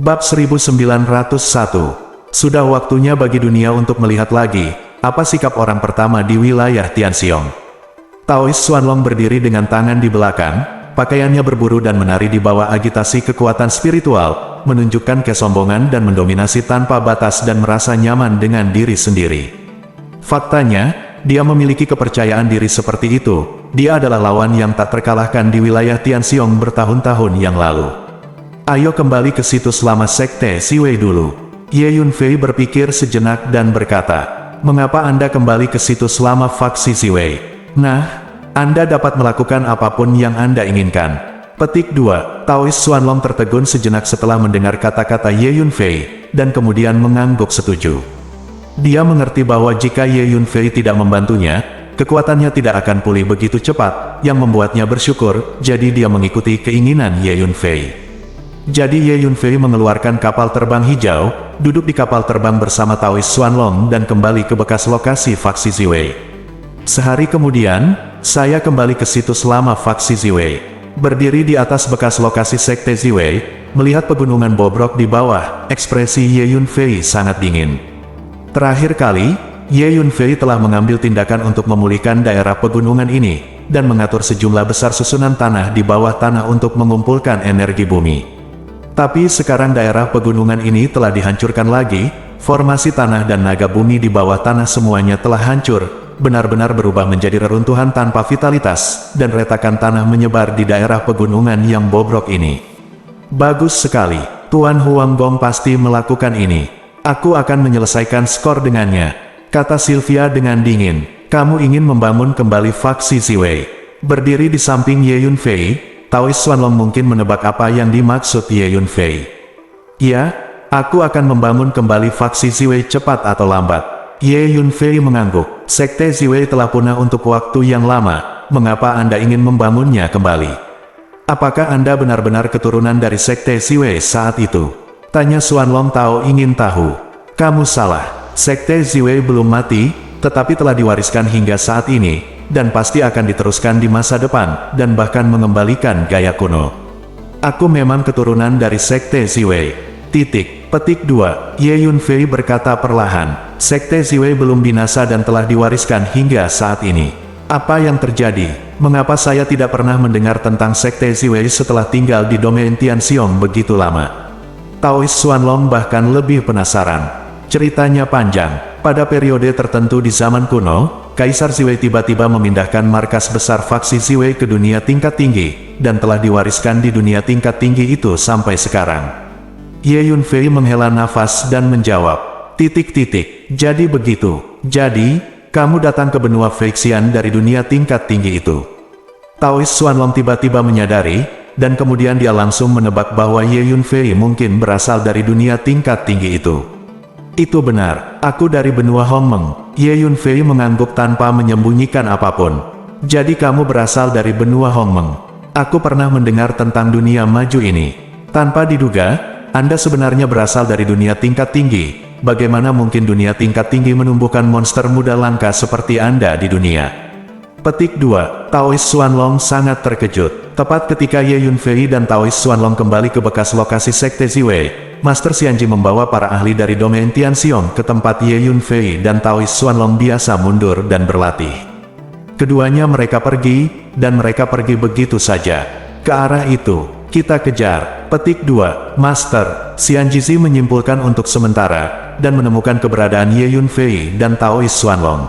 Bab 1901. Sudah waktunya bagi dunia untuk melihat lagi, apa sikap orang pertama di wilayah Tianxiong. Taois Xuanlong berdiri dengan tangan di belakang, pakaiannya berburu dan menari di bawah agitasi kekuatan spiritual, menunjukkan kesombongan dan mendominasi tanpa batas dan merasa nyaman dengan diri sendiri. Faktanya, dia memiliki kepercayaan diri seperti itu. Dia adalah lawan yang tak terkalahkan di wilayah Tianxiong bertahun-tahun yang lalu. Ayo kembali ke situs lama Sekte Ziwei dulu. Ye Yunfei berpikir sejenak dan berkata, mengapa Anda kembali ke situs lama faksi Ziwei? Nah, Anda dapat melakukan apapun yang Anda inginkan. Petik 2. Taois Xuanlong tertegun sejenak setelah mendengar kata-kata Ye Yunfei, dan kemudian mengangguk setuju. Dia mengerti bahwa jika Ye Yunfei tidak membantunya, kekuatannya tidak akan pulih begitu cepat, yang membuatnya bersyukur, jadi dia mengikuti keinginan Ye Yunfei. Jadi Ye Yunfei mengeluarkan kapal terbang hijau, duduk di kapal terbang bersama Taois Xuanlong dan kembali ke bekas lokasi faksi Ziwei. Sehari kemudian, saya kembali ke situs lama faksi Ziwei. Berdiri di atas bekas lokasi Sekte Ziwei, melihat pegunungan bobrok di bawah, ekspresi Ye Yunfei sangat dingin. Terakhir kali, Ye Yunfei telah mengambil tindakan untuk memulihkan daerah pegunungan ini, dan mengatur sejumlah besar susunan tanah di bawah tanah untuk mengumpulkan energi bumi. Tapi sekarang daerah pegunungan ini telah dihancurkan lagi, formasi tanah dan naga bumi di bawah tanah semuanya telah hancur, benar-benar berubah menjadi reruntuhan tanpa vitalitas, dan retakan tanah menyebar di daerah pegunungan yang bobrok ini. Bagus sekali, Tuan Huanggong pasti melakukan ini. Aku akan menyelesaikan skor dengannya, kata Sylvia dengan dingin. Kamu ingin membangun kembali faksi Ziwei. Berdiri di samping Ye Yunfei, Taois Xuanlong mungkin menebak apa yang dimaksud Ye Yunfei. Ya, aku akan membangun kembali faksi Ziwei cepat atau lambat. Ye Yunfei mengangguk. Sekte Ziwei telah punah untuk waktu yang lama, mengapa Anda ingin membangunnya kembali? Apakah Anda benar-benar keturunan dari Sekte Ziwei saat itu? Tanya Xuanlong Tao ingin tahu. Kamu salah. Sekte Ziwei belum mati, tetapi telah diwariskan hingga saat ini, dan pasti akan diteruskan di masa depan, dan bahkan mengembalikan gaya kuno. Aku memang keturunan dari Sekte Ziwei. Petik 2. Ye Yunfei berkata perlahan. Sekte Ziwei belum binasa dan telah diwariskan hingga saat ini. Apa yang terjadi? Mengapa saya tidak pernah mendengar tentang Sekte Ziwei setelah tinggal di domain Tianxiong begitu lama? Taois Xuanlong bahkan lebih penasaran. Ceritanya panjang. Pada periode tertentu di zaman kuno, Kaisar Ziwei tiba-tiba memindahkan markas besar faksi Ziwei ke dunia tingkat tinggi, dan telah diwariskan di dunia tingkat tinggi itu sampai sekarang. Ye Yunfei menghela nafas dan menjawab, Jadi begitu. Jadi, kamu datang ke benua Feixian dari dunia tingkat tinggi itu. Taois Xuanlong tiba-tiba menyadari, dan kemudian dia langsung menebak bahwa Ye Yunfei mungkin berasal dari dunia tingkat tinggi itu. Itu benar, aku dari benua Hongmeng. Ye Yunfei mengangguk tanpa menyembunyikan apapun. Jadi kamu berasal dari benua Hongmeng. Aku pernah mendengar tentang dunia maju ini. Tanpa diduga, Anda sebenarnya berasal dari dunia tingkat tinggi. Bagaimana mungkin dunia tingkat tinggi menumbuhkan monster muda langka seperti Anda di dunia? Petik 2. Taois Xuanlong sangat terkejut. Tepat ketika Ye Yunfei dan Taois Xuanlong kembali ke bekas lokasi Sekte Ziwei, Master Xianji membawa para ahli dari domain Tianxiong ke tempat Ye Yunfei dan Taois Xuanlong biasa mundur dan berlatih. Keduanya mereka pergi, dan mereka pergi begitu saja. Ke arah itu, kita kejar. Petik 2. Master, Xianji menyimpulkan untuk sementara, dan menemukan keberadaan Ye Yunfei dan Taois Xuanlong.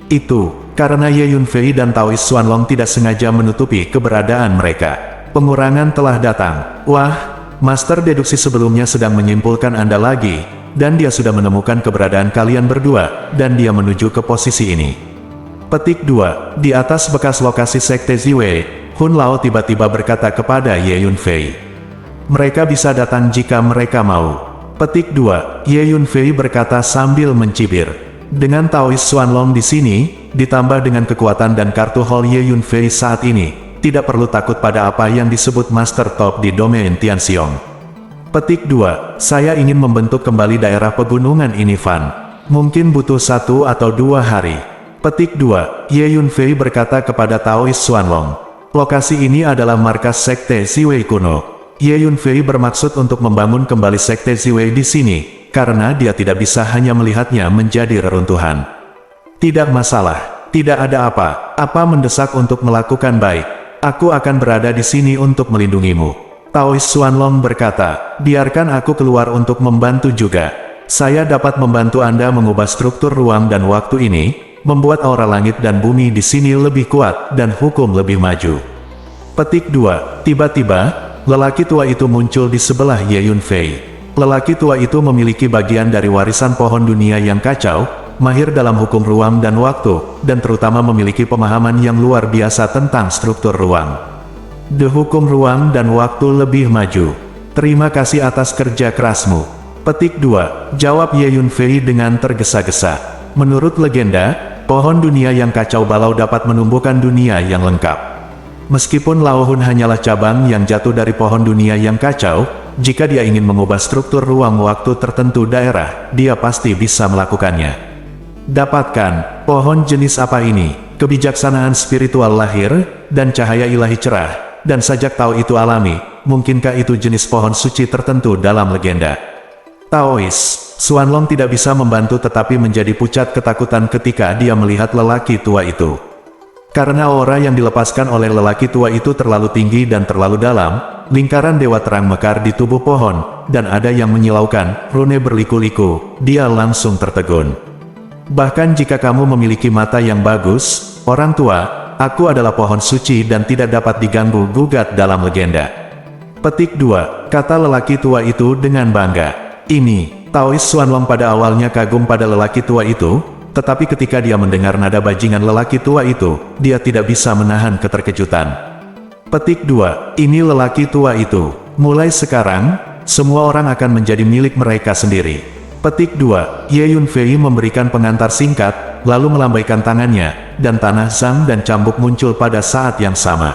Itu, karena Ye Yunfei dan Taois Xuanlong tidak sengaja menutupi keberadaan mereka. Pengurangan telah datang. Wah, Master deduksi sebelumnya sedang menyimpulkan Anda lagi, dan dia sudah menemukan keberadaan kalian berdua, dan dia menuju ke posisi ini. Petik 2. Di atas bekas lokasi Sekte Ziwei, Hun Lao tiba-tiba berkata kepada Ye Yunfei. Mereka bisa datang jika mereka mau. Petik 2. Ye Yunfei berkata sambil mencibir. Dengan Taois Xuanlong di sini, ditambah dengan kekuatan dan kartu Hall Ye Yunfei saat ini, tidak perlu takut pada apa yang disebut Master Top di domain Tianxiong. Petik 2. Saya ingin membentuk kembali daerah pegunungan ini Fan. Mungkin butuh 1 atau 2 hari. Petik 2. Ye Yunfei berkata kepada Taois Xuanlong. Lokasi ini adalah markas Sekte Ziwei kuno. Ye Yunfei bermaksud untuk membangun kembali Sekte Ziwei di sini, karena dia tidak bisa hanya melihatnya menjadi reruntuhan. Tidak masalah, tidak ada apa-apa mendesak untuk melakukan baik. Aku akan berada di sini untuk melindungimu. Taois Xuanlong berkata, biarkan aku keluar untuk membantu juga. Saya dapat membantu Anda mengubah struktur ruang dan waktu ini, membuat aura langit dan bumi di sini lebih kuat dan hukum lebih maju. Petik 2. Tiba-tiba, lelaki tua itu muncul di sebelah Ye Yunfei. Lelaki tua itu memiliki bagian dari warisan pohon dunia yang kacau, mahir dalam hukum ruang dan waktu, dan terutama memiliki pemahaman yang luar biasa tentang struktur ruang. Hukum ruang dan waktu lebih maju. Terima kasih atas kerja kerasmu. Petik 2. Jawab Ye Yunfei dengan tergesa-gesa. Menurut legenda, pohon dunia yang kacau balau dapat menumbuhkan dunia yang lengkap. Meskipun Laohun hanyalah cabang yang jatuh dari pohon dunia yang kacau, jika dia ingin mengubah struktur ruang waktu tertentu daerah, dia pasti bisa melakukannya. Dapatkan, pohon jenis apa ini? Kebijaksanaan spiritual lahir, dan cahaya ilahi cerah, dan sajak tahu itu alami, mungkinkah itu jenis pohon suci tertentu dalam legenda? Taois, Xuanlong tidak bisa membantu tetapi menjadi pucat ketakutan ketika dia melihat lelaki tua itu. Karena aura yang dilepaskan oleh lelaki tua itu terlalu tinggi dan terlalu dalam, lingkaran dewa terang mekar di tubuh pohon, dan ada yang menyilaukan, rune berliku-liku, dia langsung tertegun. Bahkan jika kamu memiliki mata yang bagus, orang tua, aku adalah pohon suci dan tidak dapat diganggu-gugat dalam legenda. Petik 2. Kata lelaki tua itu dengan bangga. Ini, Taois Xuanlong pada awalnya kagum pada lelaki tua itu, tetapi ketika dia mendengar nada bajingan lelaki tua itu, dia tidak bisa menahan keterkejutan. Petik 2. Ini lelaki tua itu. Mulai sekarang, semua orang akan menjadi milik mereka sendiri. Petik 2. Ye Yunfei memberikan pengantar singkat, lalu melambaikan tangannya, dan tanah Zhang dan cambuk muncul pada saat yang sama.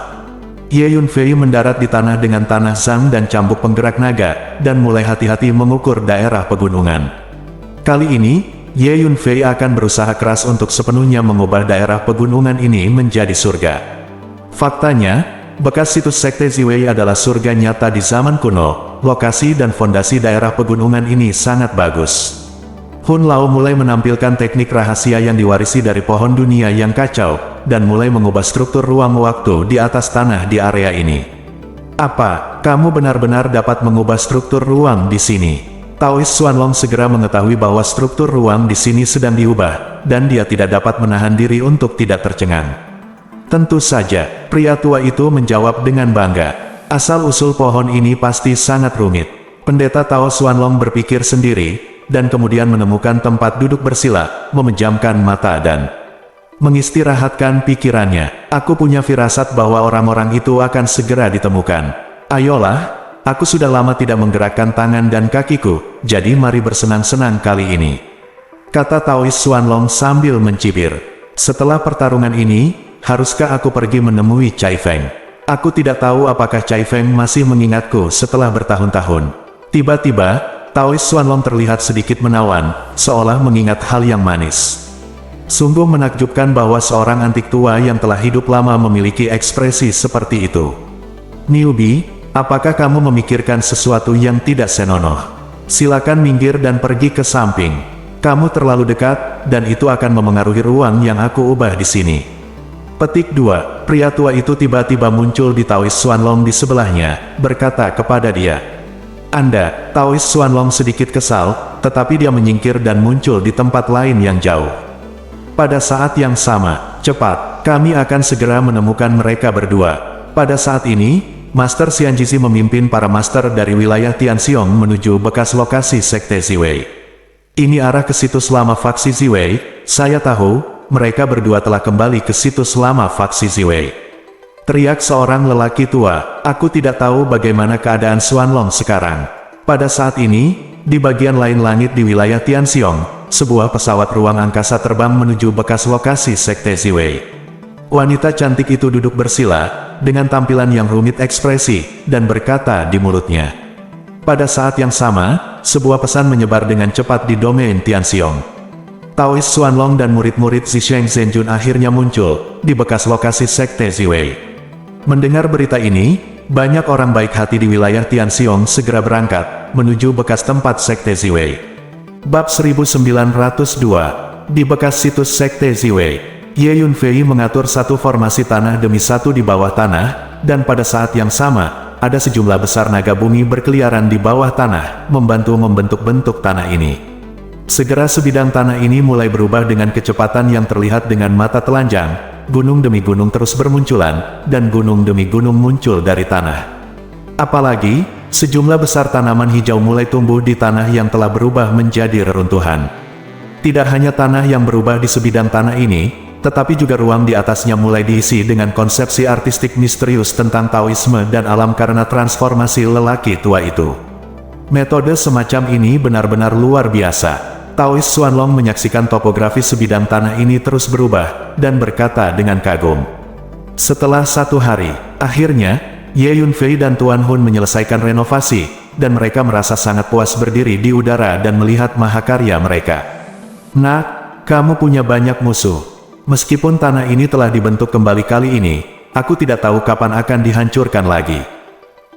Ye Yunfei mendarat di tanah dengan tanah Zhang dan cambuk penggerak naga, dan mulai hati-hati mengukur daerah pegunungan. Kali ini, Ye Yunfei akan berusaha keras untuk sepenuhnya mengubah daerah pegunungan ini menjadi surga. Faktanya, bekas situs Sekte Ziwei adalah surga nyata di zaman kuno. Lokasi dan fondasi daerah pegunungan ini sangat bagus. Hun Lao mulai menampilkan teknik rahasia yang diwarisi dari pohon dunia yang kacau, dan mulai mengubah struktur ruang waktu di atas tanah di area ini. Apa, kamu benar-benar dapat mengubah struktur ruang di sini? Taois Xuanlong segera mengetahui bahwa struktur ruang di sini sedang diubah, dan dia tidak dapat menahan diri untuk tidak tercengang. Tentu saja, pria tua itu menjawab dengan bangga. Asal-usul pohon ini pasti sangat rumit. Pendeta Tao Xuanlong berpikir sendiri, dan kemudian menemukan tempat duduk bersila, memejamkan mata dan mengistirahatkan pikirannya. Aku punya firasat bahwa orang-orang itu akan segera ditemukan. Ayolah. Aku sudah lama tidak menggerakkan tangan dan kakiku, jadi mari bersenang-senang kali ini. Kata Taois Xuanlong sambil mencibir. Setelah pertarungan ini, haruskah aku pergi menemui Cai Feng? Aku tidak tahu apakah Cai Feng masih mengingatku setelah bertahun-tahun. Tiba-tiba, Taois Xuanlong terlihat sedikit menawan, seolah mengingat hal yang manis. Sungguh menakjubkan bahwa seorang antik tua yang telah hidup lama memiliki ekspresi seperti itu. Newbie, apakah kamu memikirkan sesuatu yang tidak senonoh? Silakan minggir dan pergi ke samping. Kamu terlalu dekat, dan itu akan memengaruhi ruang yang aku ubah di sini. Petik 2. Pria tua itu tiba-tiba muncul di Taois Xuanlong di sebelahnya, berkata kepada dia. Anda, Taois Xuanlong sedikit kesal, tetapi dia menyingkir dan muncul di tempat lain yang jauh. Pada saat yang sama, cepat, kami akan segera menemukan mereka berdua. Pada saat ini, Master Xianjizi memimpin para master dari wilayah Tianxiong menuju bekas lokasi Sekte Ziwei. Ini arah ke situs lama faksi Ziwei. Saya tahu, mereka berdua telah kembali ke situs lama faksi Ziwei. Teriak seorang lelaki tua. Aku tidak tahu bagaimana keadaan Xuanlong sekarang. Pada saat ini, di bagian lain langit di wilayah Tianxiong, sebuah pesawat ruang angkasa terbang menuju bekas lokasi Sekte Ziwei. Wanita cantik itu duduk bersila, dengan tampilan yang rumit ekspresi, dan berkata di mulutnya. Pada saat yang sama, sebuah pesan menyebar dengan cepat di domain Tianxiong. Taois Xuanlong dan murid-murid Zisheng Zhenjun akhirnya muncul, di bekas lokasi Sekte Ziwei. Mendengar berita ini, banyak orang baik hati di wilayah Tianxiong segera berangkat, menuju bekas tempat Sekte Ziwei. Bab 1902. Di bekas situs Sekte Ziwei, Ye Yunfei mengatur satu formasi tanah demi satu di bawah tanah, dan pada saat yang sama, ada sejumlah besar naga bumi berkeliaran di bawah tanah, membantu membentuk bentuk tanah ini. Segera sebidang tanah ini mulai berubah dengan kecepatan yang terlihat dengan mata telanjang, gunung demi gunung terus bermunculan, dan gunung demi gunung muncul dari tanah. Apalagi, sejumlah besar tanaman hijau mulai tumbuh di tanah yang telah berubah menjadi reruntuhan. Tidak hanya tanah yang berubah di sebidang tanah ini, tetapi juga ruang di atasnya mulai diisi dengan konsepsi artistik misterius tentang Taoisme dan alam karena transformasi lelaki tua itu. Metode semacam ini benar-benar luar biasa. Taois Xuanlong menyaksikan topografi sebidang tanah ini terus berubah, dan berkata dengan kagum. Setelah 1 hari, akhirnya, Ye Yunfei dan Tuan Hun menyelesaikan renovasi, dan mereka merasa sangat puas berdiri di udara dan melihat mahakarya mereka. Nak, kamu punya banyak musuh. Meskipun tanah ini telah dibentuk kembali kali ini, aku tidak tahu kapan akan dihancurkan lagi.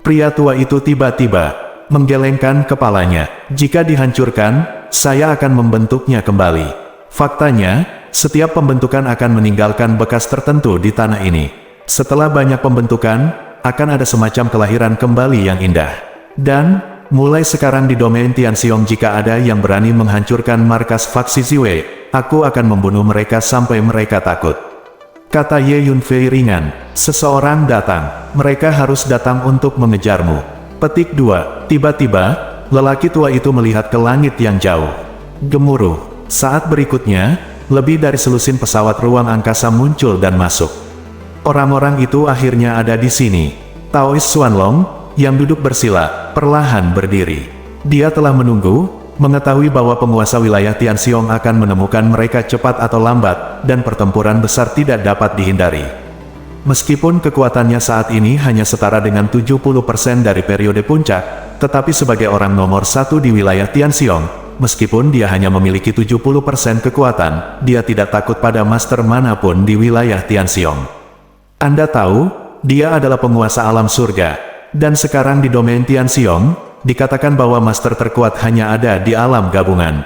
Pria tua itu tiba-tiba menggelengkan kepalanya. Jika dihancurkan, saya akan membentuknya kembali. Faktanya, setiap pembentukan akan meninggalkan bekas tertentu di tanah ini. Setelah banyak pembentukan, akan ada semacam kelahiran kembali yang indah. Dan, mulai sekarang di domain Tianxiong jika ada yang berani menghancurkan markas faksi Ziwei, aku akan membunuh mereka sampai mereka takut. Kata Ye Yunfei ringan, seseorang datang, mereka harus datang untuk mengejarmu. Petik 2. Tiba-tiba, lelaki tua itu melihat ke langit yang jauh. Gemuruh. Saat berikutnya, lebih dari selusin pesawat ruang angkasa muncul dan masuk. Orang-orang itu akhirnya ada di sini. Taois Xuanlong, yang duduk bersila, perlahan berdiri. Dia telah menunggu, mengetahui bahwa penguasa wilayah Tianxiong akan menemukan mereka cepat atau lambat, dan pertempuran besar tidak dapat dihindari. Meskipun kekuatannya saat ini hanya setara dengan 70% dari periode puncak, tetapi sebagai orang nomor 1 di wilayah Tianxiong, meskipun dia hanya memiliki 70% kekuatan, dia tidak takut pada master manapun di wilayah Tianxiong. Anda tahu, dia adalah penguasa alam surga, dan sekarang di domain Tianxiong, dikatakan bahwa master terkuat hanya ada di alam gabungan.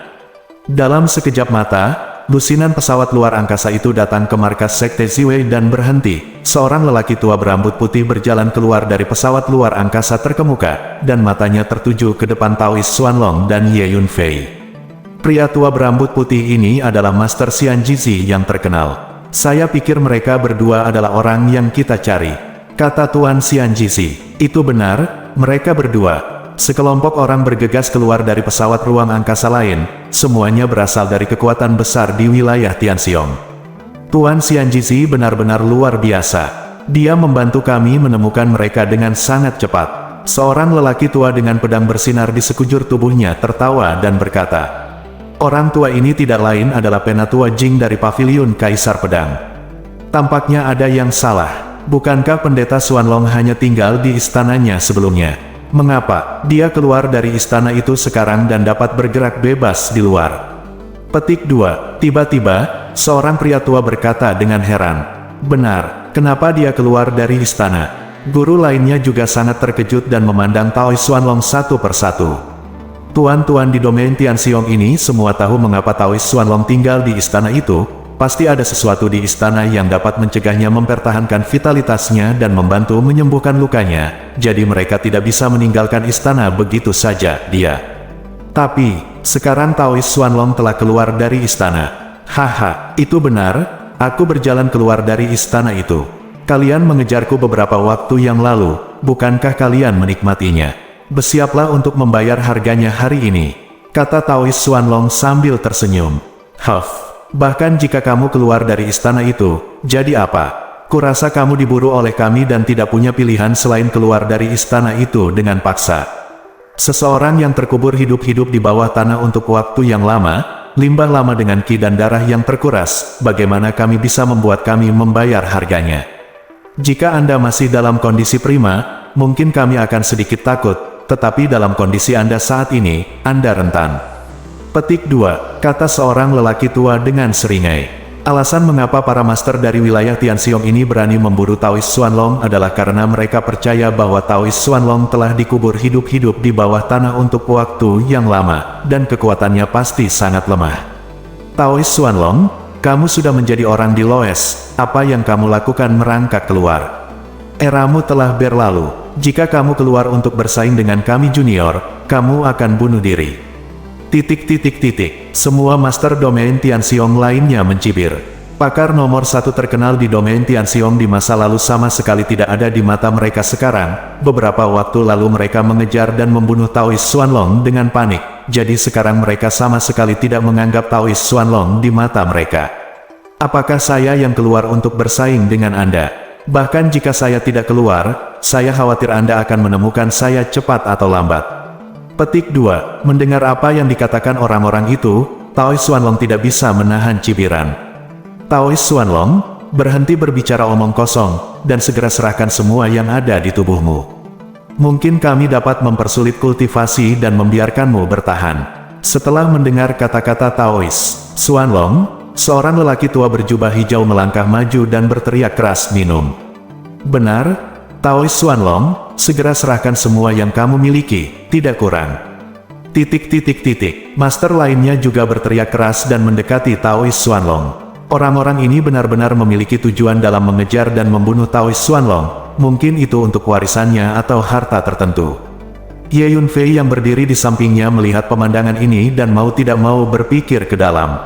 Dalam sekejap mata, lusinan pesawat luar angkasa itu datang ke markas Sekte Ziwei dan berhenti. Seorang lelaki tua berambut putih berjalan keluar dari pesawat luar angkasa terkemuka, dan matanya tertuju ke depan Taois Xuanlong dan Ye Yunfei. Pria tua berambut putih ini adalah Master Xian Jizi yang terkenal. Saya pikir mereka berdua adalah orang yang kita cari, kata Tuan Xian Jizi. Itu benar, mereka berdua. Sekelompok orang bergegas keluar dari pesawat ruang angkasa lain, semuanya berasal dari kekuatan besar di wilayah Tianxiong. Tuan Xian Jizi benar-benar luar biasa. Dia membantu kami menemukan mereka dengan sangat cepat. Seorang lelaki tua dengan pedang bersinar di sekujur tubuhnya tertawa dan berkata, orang tua ini tidak lain adalah Penatua Jing dari Paviliun Kaisar Pedang. Tampaknya ada yang salah. Bukankah Pendeta Xuanlong hanya tinggal di istananya sebelumnya? Mengapa dia keluar dari istana itu sekarang dan dapat bergerak bebas di luar? Petik 2. Tiba-tiba, seorang pria tua berkata dengan heran. Benar, kenapa dia keluar dari istana? Guru lainnya juga sangat terkejut dan memandang Taois Xuanlong satu persatu. Tuan-tuan di domain Tianxiong ini semua tahu mengapa Taois Xuanlong tinggal di istana itu. Pasti ada sesuatu di istana yang dapat mencegahnya mempertahankan vitalitasnya dan membantu menyembuhkan lukanya, jadi mereka tidak bisa meninggalkan istana begitu saja. Tapi, sekarang Taois Xuanlong telah keluar dari istana. Haha, itu benar, aku berjalan keluar dari istana itu. Kalian mengejarku beberapa waktu yang lalu, bukankah kalian menikmatinya? Bersiaplah untuk membayar harganya hari ini, kata Taois Xuanlong sambil tersenyum. Huff. Bahkan jika kamu keluar dari istana itu, jadi apa? Kurasa kamu diburu oleh kami dan tidak punya pilihan selain keluar dari istana itu dengan paksa. Seseorang yang terkubur hidup-hidup di bawah tanah untuk waktu yang lama, limbah lama dengan ki dan darah yang terkuras, bagaimana kami bisa membuat kami membayar harganya? Jika Anda masih dalam kondisi prima, mungkin kami akan sedikit takut, tetapi dalam kondisi Anda saat ini, Anda rentan. Petik 2, kata seorang lelaki tua dengan seringai. Alasan mengapa para master dari wilayah Tianxiong ini berani memburu Taoist Xuanlong adalah karena mereka percaya bahwa Taoist Xuanlong telah dikubur hidup-hidup di bawah tanah untuk waktu yang lama, dan kekuatannya pasti sangat lemah. Taoist Xuanlong, kamu sudah menjadi orang di Loes, apa yang kamu lakukan merangkak keluar? Eramu telah berlalu, jika kamu keluar untuk bersaing dengan kami junior, kamu akan bunuh diri. Semua master domain Tianxiong lainnya mencibir. Pakar nomor 1 terkenal di domain Tianxiong di masa lalu sama sekali tidak ada di mata mereka sekarang. Beberapa waktu lalu mereka mengejar dan membunuh Taoist Xuanlong dengan panik. Jadi sekarang mereka sama sekali tidak menganggap Taoist Xuanlong di mata mereka. Apakah saya yang keluar untuk bersaing dengan Anda? Bahkan jika saya tidak keluar, saya khawatir Anda akan menemukan saya cepat atau lambat. Petik 2. Mendengar apa yang dikatakan orang-orang itu, Taoist Xuanlong tidak bisa menahan cibiran. Taoist Xuanlong, berhenti berbicara omong kosong, dan segera serahkan semua yang ada di tubuhmu. Mungkin kami dapat mempersulit kultivasi dan membiarkanmu bertahan. Setelah mendengar kata-kata Taoist Xuanlong, seorang lelaki tua berjubah hijau melangkah maju dan berteriak keras, minum. Benar, Taoist Xuanlong, segera serahkan semua yang kamu miliki, tidak kurang. Master lainnya juga berteriak keras dan mendekati Taoist Xuanlong. Orang-orang ini benar-benar memiliki tujuan dalam mengejar dan membunuh Taoist Xuanlong, mungkin itu untuk warisannya atau harta tertentu. Ye Yunfei yang berdiri di sampingnya melihat pemandangan ini dan mau tidak mau berpikir ke dalam.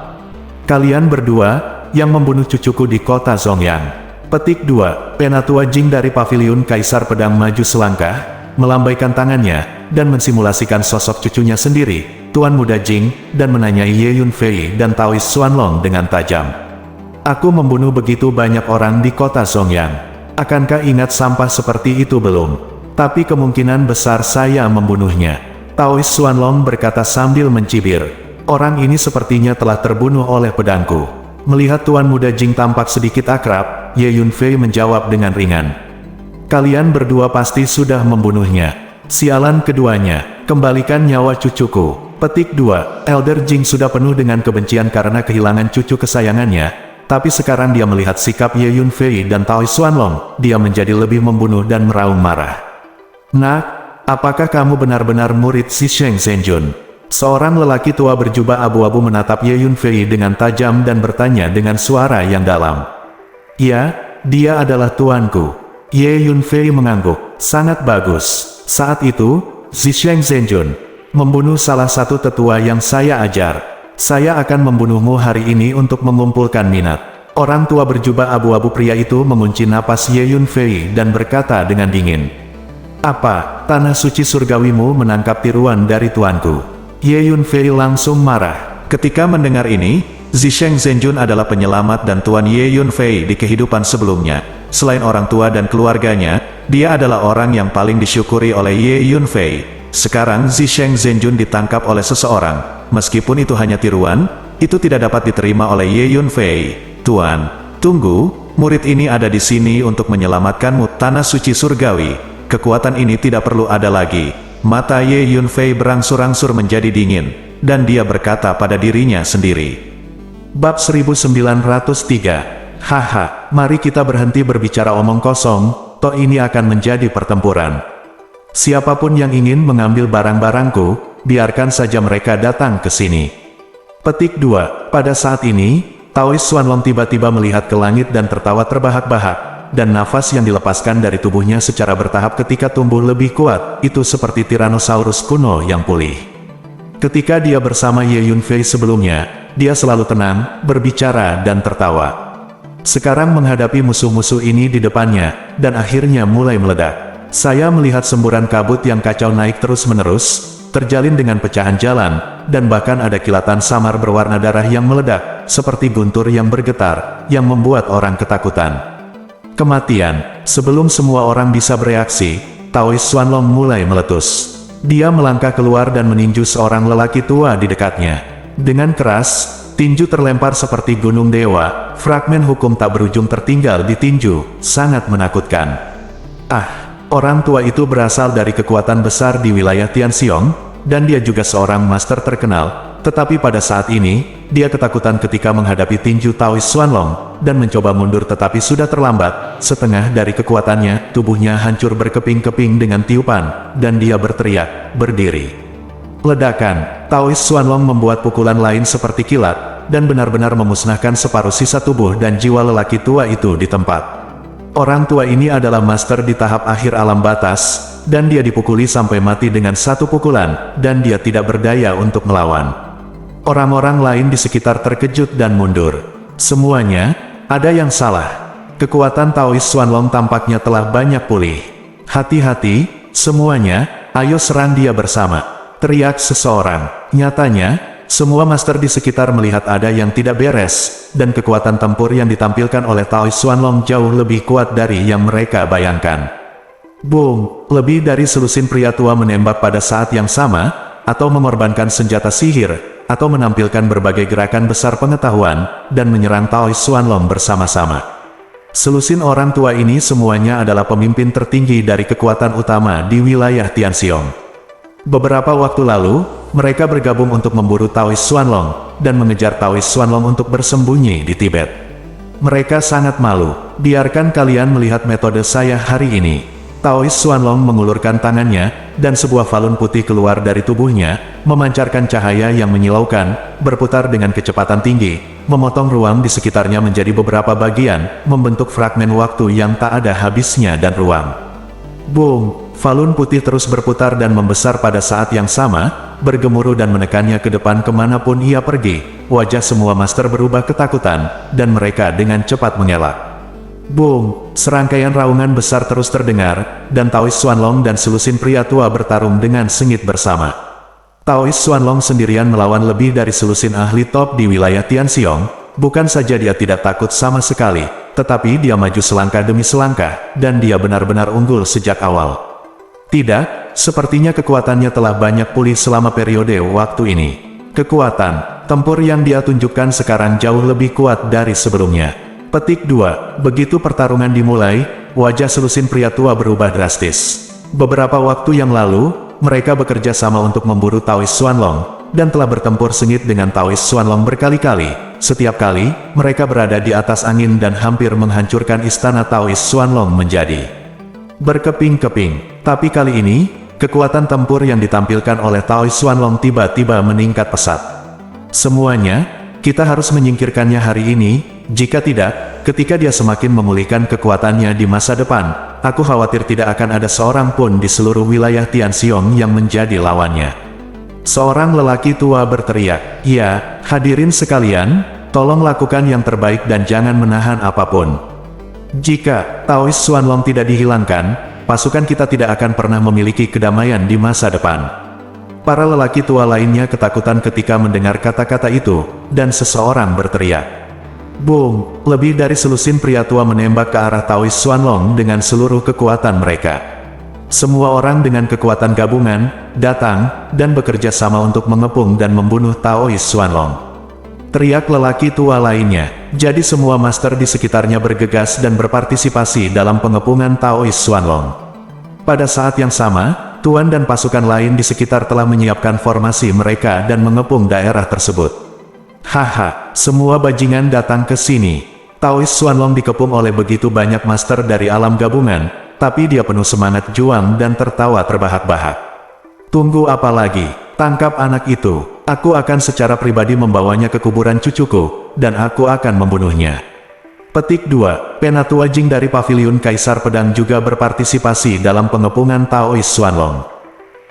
Kalian berdua, yang membunuh cucuku di kota Zongyang. Petik 2. Penatua Jing dari Paviliun Kaisar Pedang maju selangkah, melambaikan tangannya, dan mensimulasikan sosok cucunya sendiri, Tuan Muda Jing, dan menanyai Ye Yunfei dan Taoist Xuanlong dengan tajam. Aku membunuh begitu banyak orang di kota Zongyang. Akankah ingat sampah seperti itu belum? Tapi kemungkinan besar saya membunuhnya. Taoist Xuanlong berkata sambil mencibir. Orang ini sepertinya telah terbunuh oleh pedangku. Melihat Tuan Muda Jing tampak sedikit akrab, Ye Yunfei menjawab dengan ringan. Kalian berdua pasti sudah membunuhnya. Sialan keduanya, kembalikan nyawa cucuku. Petik 2. Elder Jing sudah penuh dengan kebencian karena kehilangan cucu kesayangannya, tapi sekarang dia melihat sikap Ye Yunfei dan Taoist Xuanlong, dia menjadi lebih membunuh dan meraung marah. Nak, apakah kamu benar-benar murid si Sheng Zhenjun? Seorang lelaki tua berjubah abu-abu menatap Ye Yunfei dengan tajam dan bertanya dengan suara yang dalam. Ya, dia adalah tuanku. Ye Yunfei mengangguk. Sangat bagus. Saat itu, Xi Sheng Zhenjun membunuh salah satu tetua yang saya ajar. Saya akan membunuhmu hari ini untuk mengumpulkan minat. Orang tua berjubah abu-abu pria itu mengunci napas Ye Yunfei dan berkata dengan dingin. Apa, tanah suci surgawimu menangkap tiruan dari tuanku? Ye Yunfei langsung marah. Ketika mendengar ini, Xi Sheng Zhenjun adalah penyelamat dan Tuan Ye Yunfei di kehidupan sebelumnya. Selain orang tua dan keluarganya, dia adalah orang yang paling disyukuri oleh Ye Yunfei. Sekarang Xi Sheng Zhenjun ditangkap oleh seseorang. Meskipun itu hanya tiruan, itu tidak dapat diterima oleh Ye Yunfei. Tuan, tunggu, murid ini ada di sini untuk menyelamatkanmu, tanah suci surgawi. Kekuatan ini tidak perlu ada lagi. Mata Ye Yunfei berangsur-angsur menjadi dingin, dan dia berkata pada dirinya sendiri. Bab 1903. Haha, mari kita berhenti berbicara omong kosong, toh ini akan menjadi pertempuran. Siapapun yang ingin mengambil barang-barangku, biarkan saja mereka datang ke sini. Petik 2. Pada saat ini, Taoist Xuanlong tiba-tiba melihat ke langit dan tertawa terbahak-bahak. Dan nafas yang dilepaskan dari tubuhnya secara bertahap ketika tumbuh lebih kuat, itu seperti Tyrannosaurus kuno yang pulih. Ketika dia bersama Ye Yunfei sebelumnya, dia selalu tenang, berbicara dan tertawa. Sekarang menghadapi musuh-musuh ini di depannya, dan akhirnya mulai meledak. Saya melihat semburan kabut yang kacau naik terus-menerus, terjalin dengan pecahan jalan, dan bahkan ada kilatan samar berwarna darah yang meledak, seperti guntur yang bergetar, yang membuat orang ketakutan. Kematian. Sebelum semua orang bisa bereaksi, Taoist Xuanlong mulai meletus. Dia melangkah keluar dan meninju seorang lelaki tua di dekatnya. Dengan keras, tinju terlempar seperti gunung dewa, fragmen hukum tak berujung tertinggal di tinju, sangat menakutkan. Orang tua itu berasal dari kekuatan besar di wilayah Tianxiong, dan dia juga seorang master terkenal. tetapi pada saat ini, dia ketakutan ketika menghadapi tinju Taois Xuanlong, dan mencoba mundur tetapi sudah terlambat. Setengah dari kekuatannya, tubuhnya hancur berkeping-keping dengan tiupan, dan dia berteriak, berdiri. Ledakan, Taois Xuanlong membuat pukulan lain seperti kilat, dan benar-benar memusnahkan separuh sisa tubuh dan jiwa lelaki tua itu di tempat. Orang tua ini adalah master di tahap akhir alam batas, dan dia dipukuli sampai mati dengan satu pukulan, dan dia tidak berdaya untuk melawan. Orang-orang lain di sekitar terkejut dan mundur. Semuanya, ada yang salah. Kekuatan Taois Xuanlong tampaknya telah banyak pulih. Hati-hati, semuanya, ayo serang dia bersama, teriak seseorang. Nyatanya, semua master di sekitar melihat ada yang tidak beres, dan kekuatan tempur yang ditampilkan oleh Taois Xuanlong jauh lebih kuat dari yang mereka bayangkan. Boom! Lebih dari selusin pria tua menembak pada saat yang sama, atau mengorbankan senjata sihir, atau menampilkan berbagai gerakan besar pengetahuan, dan menyerang Taois Xuanlong bersama-sama. Selusin orang tua ini semuanya adalah pemimpin tertinggi dari kekuatan utama di wilayah Tianxiong. Beberapa waktu lalu, mereka bergabung untuk memburu Taois Xuanlong, dan mengejar Taois Xuanlong untuk bersembunyi di Tibet. Mereka sangat malu. Biarkan kalian melihat metode saya hari ini. Taois Xuanlong mengulurkan tangannya, dan sebuah falun putih keluar dari tubuhnya, memancarkan cahaya yang menyilaukan, berputar dengan kecepatan tinggi, memotong ruang di sekitarnya menjadi beberapa bagian, membentuk fragmen waktu yang tak ada habisnya dan ruang. Boom! Falun putih terus berputar dan membesar pada saat yang sama, bergemuruh dan menekannya ke depan kemanapun ia pergi. Wajah semua master berubah ketakutan, dan mereka dengan cepat mengelak. Boom! Serangkaian raungan besar terus terdengar, dan Taois Xuanlong dan selusin pria tua bertarung dengan sengit bersama. Taois Xuanlong sendirian melawan lebih dari selusin ahli top di wilayah Tianxiong. Bukan saja dia tidak takut sama sekali, tetapi dia maju selangkah demi selangkah, dan dia benar-benar unggul sejak awal. Tidak, sepertinya kekuatannya telah banyak pulih selama periode waktu ini. Kekuatan tempur yang dia tunjukkan sekarang jauh lebih kuat dari sebelumnya. Petik 2. Begitu pertarungan dimulai, wajah selusin pria tua berubah drastis. Beberapa waktu yang lalu, mereka bekerja sama untuk memburu Taois Xuanlong, dan telah bertempur sengit dengan Taois Xuanlong berkali-kali. Setiap kali, mereka berada di atas angin dan hampir menghancurkan istana Taois Xuanlong menjadi berkeping-keping. Tapi kali ini, kekuatan tempur yang ditampilkan oleh Taois Xuanlong tiba-tiba meningkat pesat. Semuanya, kita harus menyingkirkannya hari ini, jika tidak, ketika dia semakin memulihkan kekuatannya di masa depan, aku khawatir tidak akan ada seorang pun di seluruh wilayah Tianxiong yang menjadi lawannya. Seorang lelaki tua berteriak, "Ya, hadirin sekalian, tolong lakukan yang terbaik dan jangan menahan apapun. Jika Taois Xuanlong tidak dihilangkan, pasukan kita tidak akan pernah memiliki kedamaian di masa depan." Para lelaki tua lainnya ketakutan ketika mendengar kata-kata itu, dan seseorang berteriak. Boom! Lebih dari selusin pria tua menembak ke arah Taois Xuanlong dengan seluruh kekuatan mereka. Semua orang dengan kekuatan gabungan, datang, dan bekerja sama untuk mengepung dan membunuh Taois Xuanlong. Teriak lelaki tua lainnya. Jadi semua master di sekitarnya bergegas dan berpartisipasi dalam pengepungan Taois Xuanlong. Pada saat yang sama, Tuan dan pasukan lain di sekitar telah menyiapkan formasi mereka dan mengepung daerah tersebut. Haha, semua bajingan datang ke sini. Taois Xuanlong dikepung oleh begitu banyak master dari alam gabungan, tapi dia penuh semangat juang dan tertawa terbahak-bahak. Tunggu apa lagi? Tangkap anak itu. Aku akan secara pribadi membawanya ke kuburan cucuku, dan aku akan membunuhnya. Petik 2. Penatua Jing dari Paviliun Kaisar Pedang juga berpartisipasi dalam pengepungan Taois Xuanlong.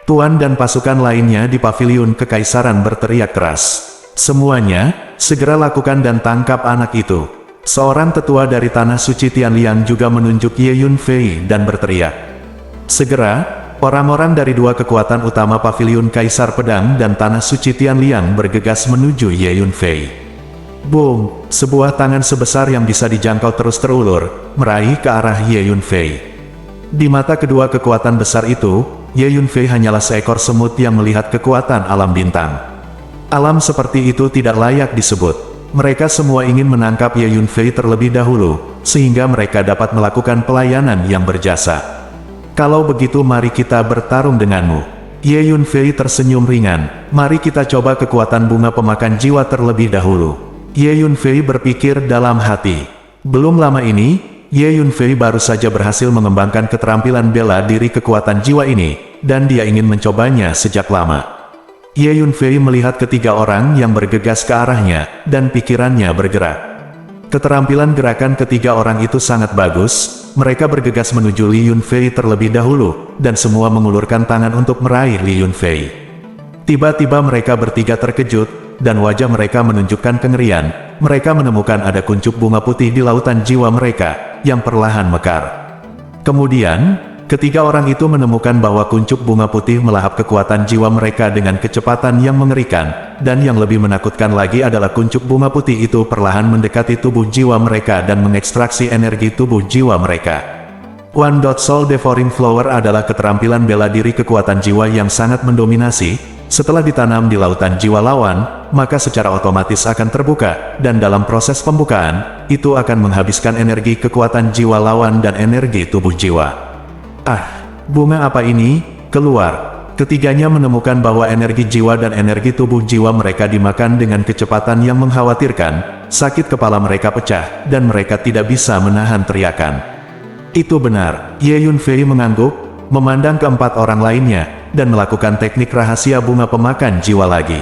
Tuan dan pasukan lainnya di Paviliun Kekaisaran berteriak keras. Semuanya, segera lakukan dan tangkap anak itu. Seorang tetua dari Tanah Suci Tianliang juga menunjuk Ye Yunfei dan berteriak. Segera, orang-orang dari dua kekuatan utama Paviliun Kaisar Pedang dan Tanah Suci Tianliang bergegas menuju Ye Yunfei. Boom! Sebuah tangan sebesar yang bisa dijangkau terus terulur, meraih ke arah Ye Yunfei. Di mata kedua kekuatan besar itu, Ye Yunfei hanyalah seekor semut yang melihat kekuatan alam bintang. Alam seperti itu tidak layak disebut. Mereka semua ingin menangkap Ye Yunfei terlebih dahulu, sehingga mereka dapat melakukan pelayanan yang berjasa. Kalau begitu mari kita bertarung denganmu. Ye Yunfei tersenyum ringan. Mari kita coba kekuatan bunga pemakan jiwa terlebih dahulu. Ye Yunfei berpikir dalam hati. Belum lama ini, Ye Yunfei baru saja berhasil mengembangkan keterampilan bela diri kekuatan jiwa ini, dan dia ingin mencobanya sejak lama. Ye Yunfei melihat ketiga orang yang bergegas ke arahnya, dan pikirannya bergerak. Keterampilan gerakan ketiga orang itu sangat bagus. Mereka bergegas menuju Li Yunfei terlebih dahulu, dan semua mengulurkan tangan untuk meraih Li Yunfei. Tiba-tiba mereka bertiga terkejut, dan wajah mereka menunjukkan kengerian. Mereka menemukan ada kuncup bunga putih di lautan jiwa mereka, yang perlahan mekar. Kemudian, ketiga orang itu menemukan bahwa kuncup bunga putih melahap kekuatan jiwa mereka dengan kecepatan yang mengerikan, dan yang lebih menakutkan lagi adalah kuncup bunga putih itu perlahan mendekati tubuh jiwa mereka dan mengekstraksi energi tubuh jiwa mereka. One Dot Soul Devouring Flower adalah keterampilan bela diri kekuatan jiwa yang sangat mendominasi. Setelah ditanam di lautan jiwa lawan, maka secara otomatis akan terbuka, dan dalam proses pembukaan, itu akan menghabiskan energi kekuatan jiwa lawan dan energi tubuh jiwa. Ah, bunga apa ini? Keluar. Ketiganya menemukan bahwa energi jiwa dan energi tubuh jiwa mereka dimakan dengan kecepatan yang mengkhawatirkan. Sakit kepala mereka pecah, dan mereka tidak bisa menahan teriakan. Itu benar. Ye Yunfei mengangguk, memandang keempat orang lainnya, dan melakukan teknik rahasia bunga pemakan jiwa lagi.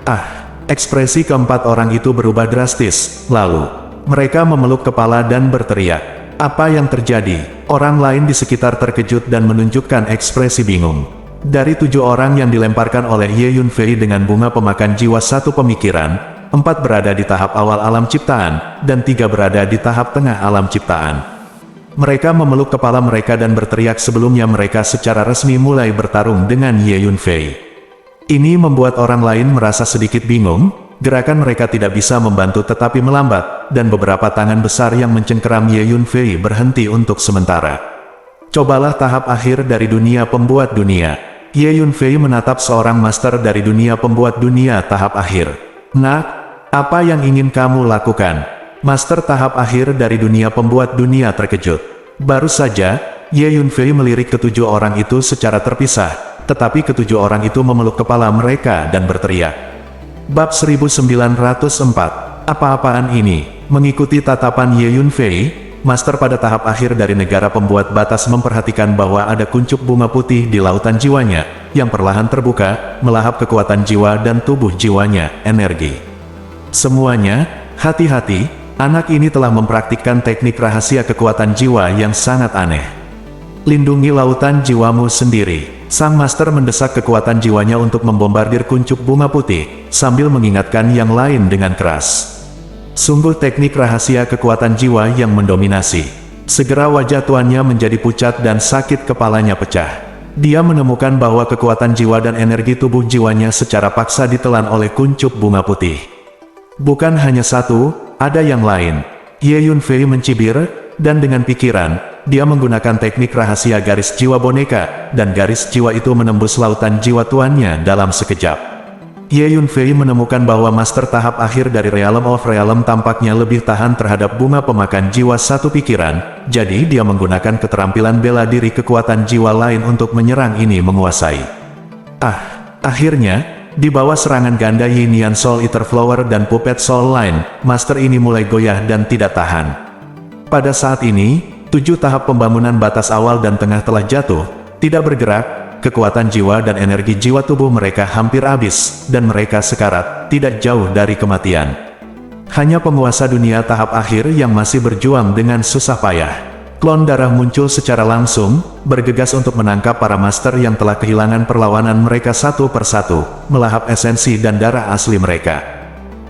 Ah, ekspresi keempat orang itu berubah drastis. Lalu, mereka memeluk kepala dan berteriak. Apa yang terjadi? Orang lain di sekitar terkejut dan menunjukkan ekspresi bingung. Dari 7 orang yang dilemparkan oleh Ye Yunfei dengan bunga pemakan jiwa satu pemikiran, 4 berada di tahap awal alam ciptaan, dan 3 berada di tahap tengah alam ciptaan. Mereka memeluk kepala mereka dan berteriak sebelumnya mereka secara resmi mulai bertarung dengan Ye Yunfei. Ini membuat orang lain merasa sedikit bingung. Gerakan mereka tidak bisa membantu tetapi melambat, dan beberapa tangan besar yang mencengkeram Ye Yunfei berhenti untuk sementara. Cobalah tahap akhir dari dunia pembuat dunia. Ye Yunfei menatap seorang master dari dunia pembuat dunia tahap akhir. Nah, apa yang ingin kamu lakukan? Master tahap akhir dari dunia pembuat dunia terkejut. Baru saja, Ye Yunfei melirik ke-7 orang itu secara terpisah, tetapi ke-7 orang itu memeluk kepala mereka dan berteriak. Bab 1904. Apa-apaan ini? Mengikuti tatapan Ye Yunfei, master pada tahap akhir dari negara pembuat batas memperhatikan bahwa ada kuncup bunga putih di lautan jiwanya, yang perlahan terbuka, melahap kekuatan jiwa dan tubuh jiwanya, energi. Semuanya, hati-hati. Anak ini telah mempraktikkan teknik rahasia kekuatan jiwa yang sangat aneh. Lindungi lautan jiwamu sendiri. Sang master mendesak kekuatan jiwanya untuk membombardir kuncup bunga putih, sambil mengingatkan yang lain dengan keras. Sungguh teknik rahasia kekuatan jiwa yang mendominasi. Segera wajah tuannya menjadi pucat dan sakit kepalanya pecah. Dia menemukan bahwa kekuatan jiwa dan energi tubuh jiwanya secara paksa ditelan oleh kuncup bunga putih. Bukan hanya satu, ada yang lain. Ye Yunfei mencibir, dan dengan pikiran, dia menggunakan teknik rahasia garis jiwa boneka, dan garis jiwa itu menembus lautan jiwa tuannya dalam sekejap. Ye Yunfei menemukan bahwa master tahap akhir dari Realm of Realm tampaknya lebih tahan terhadap bunga pemakan jiwa satu pikiran, jadi dia menggunakan keterampilan bela diri kekuatan jiwa lain untuk menyerang ini menguasai. Akhirnya, di bawah serangan ganda Yin Yan Soul Eater Flower dan Puppet Soul Line, master ini mulai goyah dan tidak tahan. Pada saat ini, 7 tahap pembangunan batas awal dan tengah telah jatuh, tidak bergerak, kekuatan jiwa dan energi jiwa tubuh mereka hampir habis, dan mereka sekarat, tidak jauh dari kematian. Hanya penguasa dunia tahap akhir yang masih berjuang dengan susah payah. Klon darah muncul secara langsung, bergegas untuk menangkap para master yang telah kehilangan perlawanan mereka satu persatu, melahap esensi dan darah asli mereka.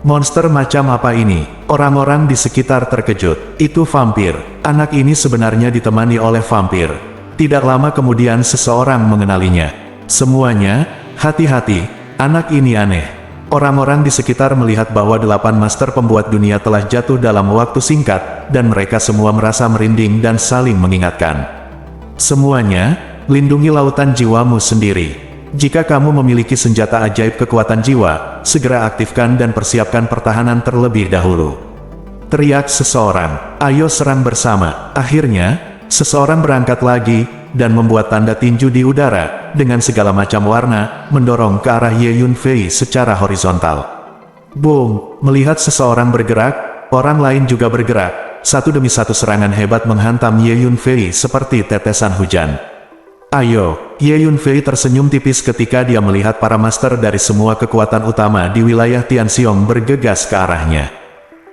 Monster macam apa ini? Orang-orang di sekitar terkejut. Itu vampir. Anak ini sebenarnya ditemani oleh vampir. Tidak lama kemudian seseorang mengenalinya. Semuanya, hati-hati, anak ini aneh. Orang-orang di sekitar melihat bahwa 8 master pembuat dunia telah jatuh dalam waktu singkat, dan mereka semua merasa merinding dan saling mengingatkan. Semuanya, lindungi lautan jiwamu sendiri. Jika kamu memiliki senjata ajaib kekuatan jiwa, segera aktifkan dan persiapkan pertahanan terlebih dahulu. Teriak seseorang, ayo serang bersama. Akhirnya, seseorang berangkat lagi, dan membuat tanda tinju di udara, dengan segala macam warna, mendorong ke arah Ye Yunfei secara horizontal. Boom! Melihat seseorang bergerak, orang lain juga bergerak. Satu demi satu serangan hebat menghantam Ye Yunfei seperti tetesan hujan. Ayo, Ye Yunfei tersenyum tipis ketika dia melihat para master dari semua kekuatan utama di wilayah Tianxiong bergegas ke arahnya.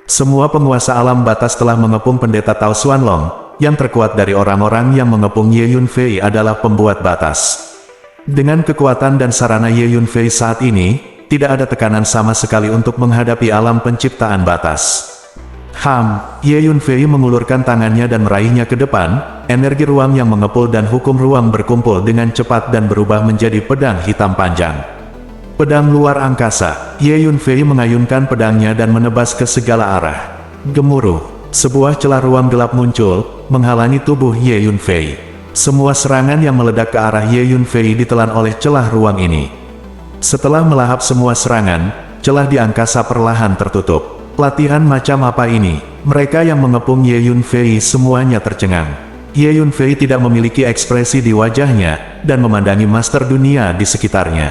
Semua penguasa alam batas telah mengepung pendeta Tao Xuanlong, yang terkuat dari orang-orang yang mengepung Ye Yunfei adalah pembuat batas. Dengan kekuatan dan sarana Ye Yunfei saat ini, tidak ada tekanan sama sekali untuk menghadapi alam penciptaan batas. Ye Yunfei mengulurkan tangannya dan meraihnya ke depan, energi ruang yang mengepul dan hukum ruang berkumpul dengan cepat dan berubah menjadi pedang hitam panjang. Pedang luar angkasa, Ye Yunfei mengayunkan pedangnya dan menebas ke segala arah. Gemuruh, sebuah celah ruang gelap muncul, menghalangi tubuh Ye Yunfei. Semua serangan yang meledak ke arah Ye Yunfei ditelan oleh celah ruang ini. Setelah melahap semua serangan, celah di angkasa perlahan tertutup. Latihan macam apa ini? Mereka yang mengepung Ye Yunfei semuanya tercengang. Ye Yunfei tidak memiliki ekspresi di wajahnya, dan memandangi master dunia di sekitarnya.